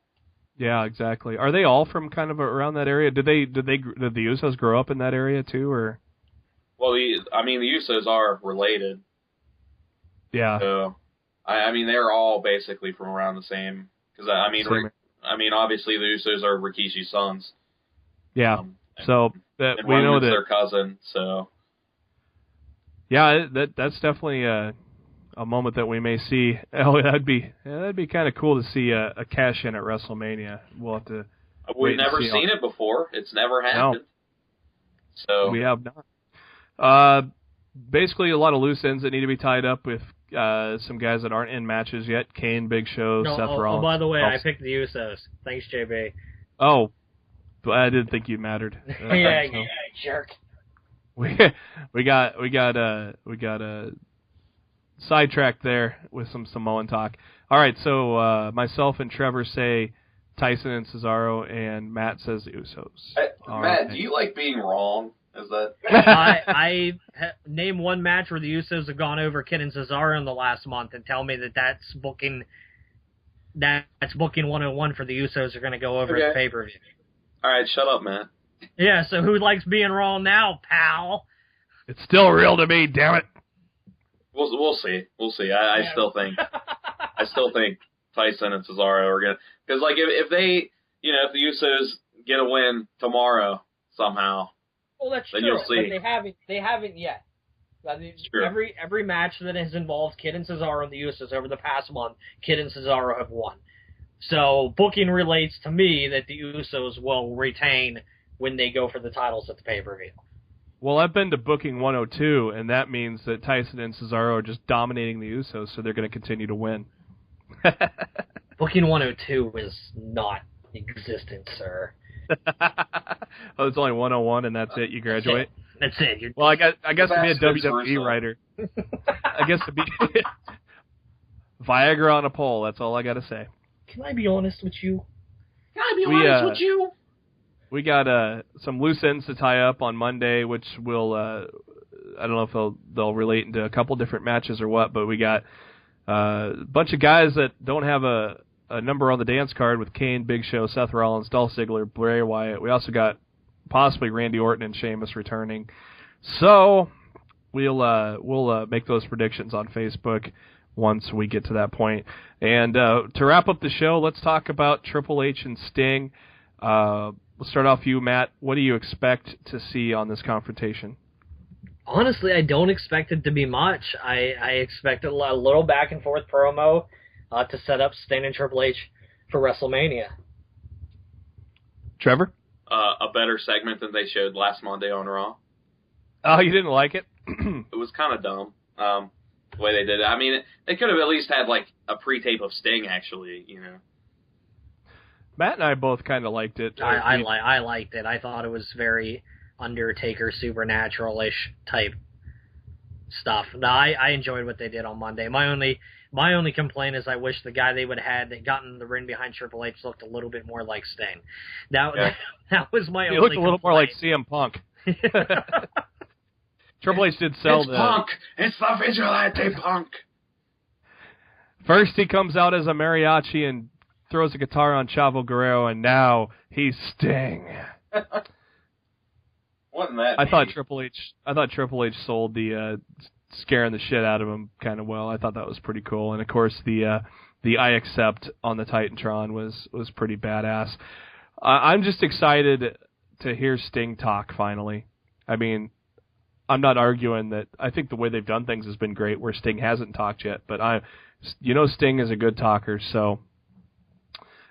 Yeah, exactly. Are they all from kind of around that area? Did the Usos grow up in that area too, or? Well, the Usos are related. Yeah. So, they're all basically from around the same. Because obviously the Usos are Rikishi's sons. Yeah. So that and we know that their cousin. So. Yeah, that's definitely a moment that we may see. Oh, that'd be kind of cool to see a cash in at WrestleMania. We'll have to. We've never seen it before. It's never happened. No. So we have not. Basically, a lot of loose ends that need to be tied up with some guys that aren't in matches yet. Kane, Big Show, Seth Rollins. Oh, by the way, I picked the Usos. Thanks, JB. Oh, I didn't think you mattered. Yeah, jerk. We got sidetracked there with some Samoan talk. All right, so myself and Trevor say Tyson and Cesaro, and Matt says the Usos. Matt, do you like being wrong? Is that I name one match where the Usos have gone over Kid and Cesaro in the last month, and tell me that's booking 101 for the Usos are going to go over at the pay-per-view. All right, shut up, Matt. Yeah, so who likes being wrong now, pal? It's still real to me, damn it. We'll see. I still think Tyson and Cesaro are gonna, because like if they, if the Usos get a win tomorrow somehow, well, that's then true. you'll see. But they haven't yet. Every match that has involved Kid and Cesaro and the Usos over the past month, Kid and Cesaro have won. So booking relates to me that the Usos will retain when they go for the titles at the pay-per-view. Well, I've been to Booking 102, and that means that Tyson and Cesaro are just dominating the Usos, so they're going to continue to win. Booking 102 is not existent, sir. Oh, it's only 101, and that's it? You graduate? That's it. Well, I guess to be a WWE writer, I guess to be Viagra on a pole, that's all I got to say. Can I be honest with you? We got some loose ends to tie up on Monday, which will, I don't know if they'll relate into a couple different matches or what, but we got a bunch of guys that don't have a number on the dance card with Kane, Big Show, Seth Rollins, Dolph Ziggler, Bray Wyatt. We also got possibly Randy Orton and Sheamus returning. So we'll make those predictions on Facebook once we get to that point. And to wrap up the show, let's talk about Triple H and Sting. We'll start off you, Matt. What do you expect to see on this confrontation? Honestly, I don't expect it to be much. I expect a little back and forth promo to set up Sting and Triple H for WrestleMania. Trevor? A better segment than they showed last Monday on Raw. Oh, you didn't like it? It was kind of dumb, the way they did it. I mean, they could have at least had, like, a pre-tape of Sting, actually, you know. Matt and I both kind of liked it. I liked it. I thought it was very Undertaker Supernatural-ish type stuff. No, I enjoyed what they did on Monday. My only complaint is I wish the guy they would have had that got in the ring behind Triple H looked a little bit more like Sting. That was my only complaint. He looked a little more like CM Punk. Triple H did sell it's Punk! It's the vigilante Punk! First he comes out as a mariachi and throws a guitar on Chavo Guerrero, and now he's Sting. Wasn't that I thought Triple H sold the scaring the shit out of him kind of well. I thought that was pretty cool, and of course the I Accept on the Titantron was pretty badass. I'm just excited to hear Sting talk finally. I mean, I'm not arguing that. I think the way they've done things has been great, where Sting hasn't talked yet. But Sting is a good talker, so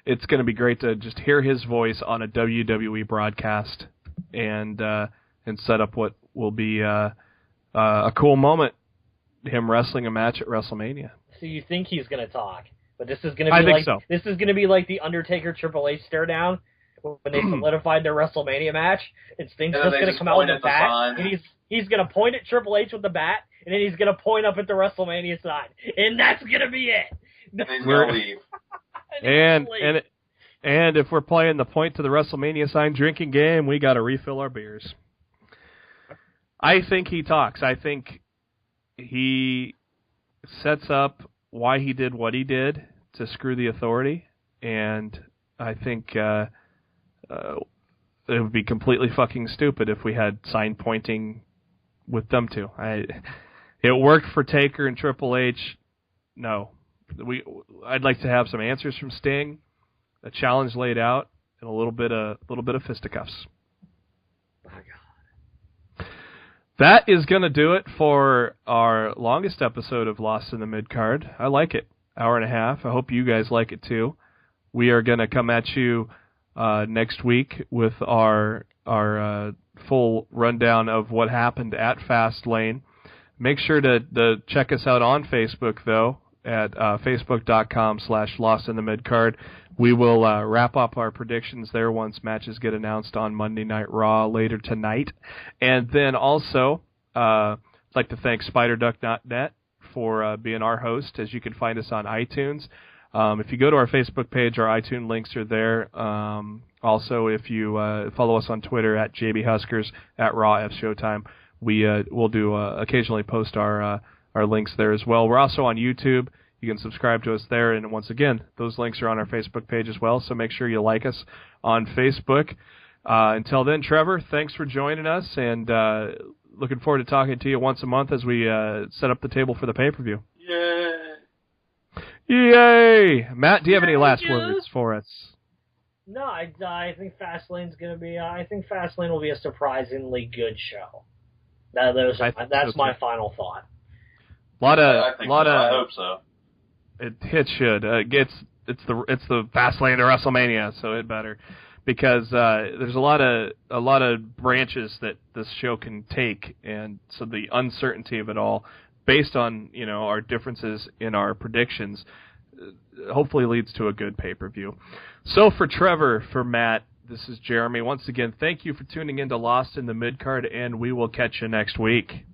it's going to be great to just hear his voice on a WWE broadcast and set up what will be a cool moment, him wrestling a match at WrestleMania. So you think he's going to talk, but this is going to be this is going to be like the Undertaker Triple H stare down when they solidified their WrestleMania match, and Sting's just going to come out with a bat, and he's going to point at Triple H with the bat, and then he's going to point up at the WrestleMania sign, and that's going to be it. And he's going to leave. And if we're playing the point to the WrestleMania sign drinking game, we got to refill our beers. I think he talks. I think he sets up why he did what he did to screw the Authority, and I think it would be completely fucking stupid if we had sign pointing with them two. It worked for Taker and Triple H. No. I'd like to have some answers from Sting, a challenge laid out, and a little bit of fisticuffs. My God. That is going to do it for our longest episode of Lost in the Midcard. I like it. Hour and a half. I hope you guys like it too. We are going to come at you next week with our full rundown of what happened at Fastlane. Make sure to check us out on Facebook, though, at facebook.com/lostinthemidcard. We will wrap up our predictions there once matches get announced on Monday Night Raw later tonight. And then also, I'd like to thank SpiderDuck.net for being our host, as you can find us on iTunes. If you go to our Facebook page, our iTunes links are there. Also, if you follow us on Twitter at JBHuskers, at RawFShowtime, we'll do occasionally post our links there as well. We're also on YouTube. You can subscribe to us there, and once again, those links are on our Facebook page as well, so make sure you like us on Facebook. Until then, Trevor, thanks for joining us, and looking forward to talking to you once a month as we set up the table for the pay-per-view. Yay! Matt, do you have any last words for us? No, I think Fastlane's going to be. I think Fastlane will be a surprisingly good show. That's my final thought. I hope so. It should. It's the Fastlane to WrestleMania, so it better. because there's a lot of branches that this show can take, and so the uncertainty of it all, based on our differences in our predictions, hopefully leads to a good pay-per-view. So for Trevor, for Matt, this is Jeremy. Once again, thank you for tuning in to Lost in the Midcard, and we will catch you next week.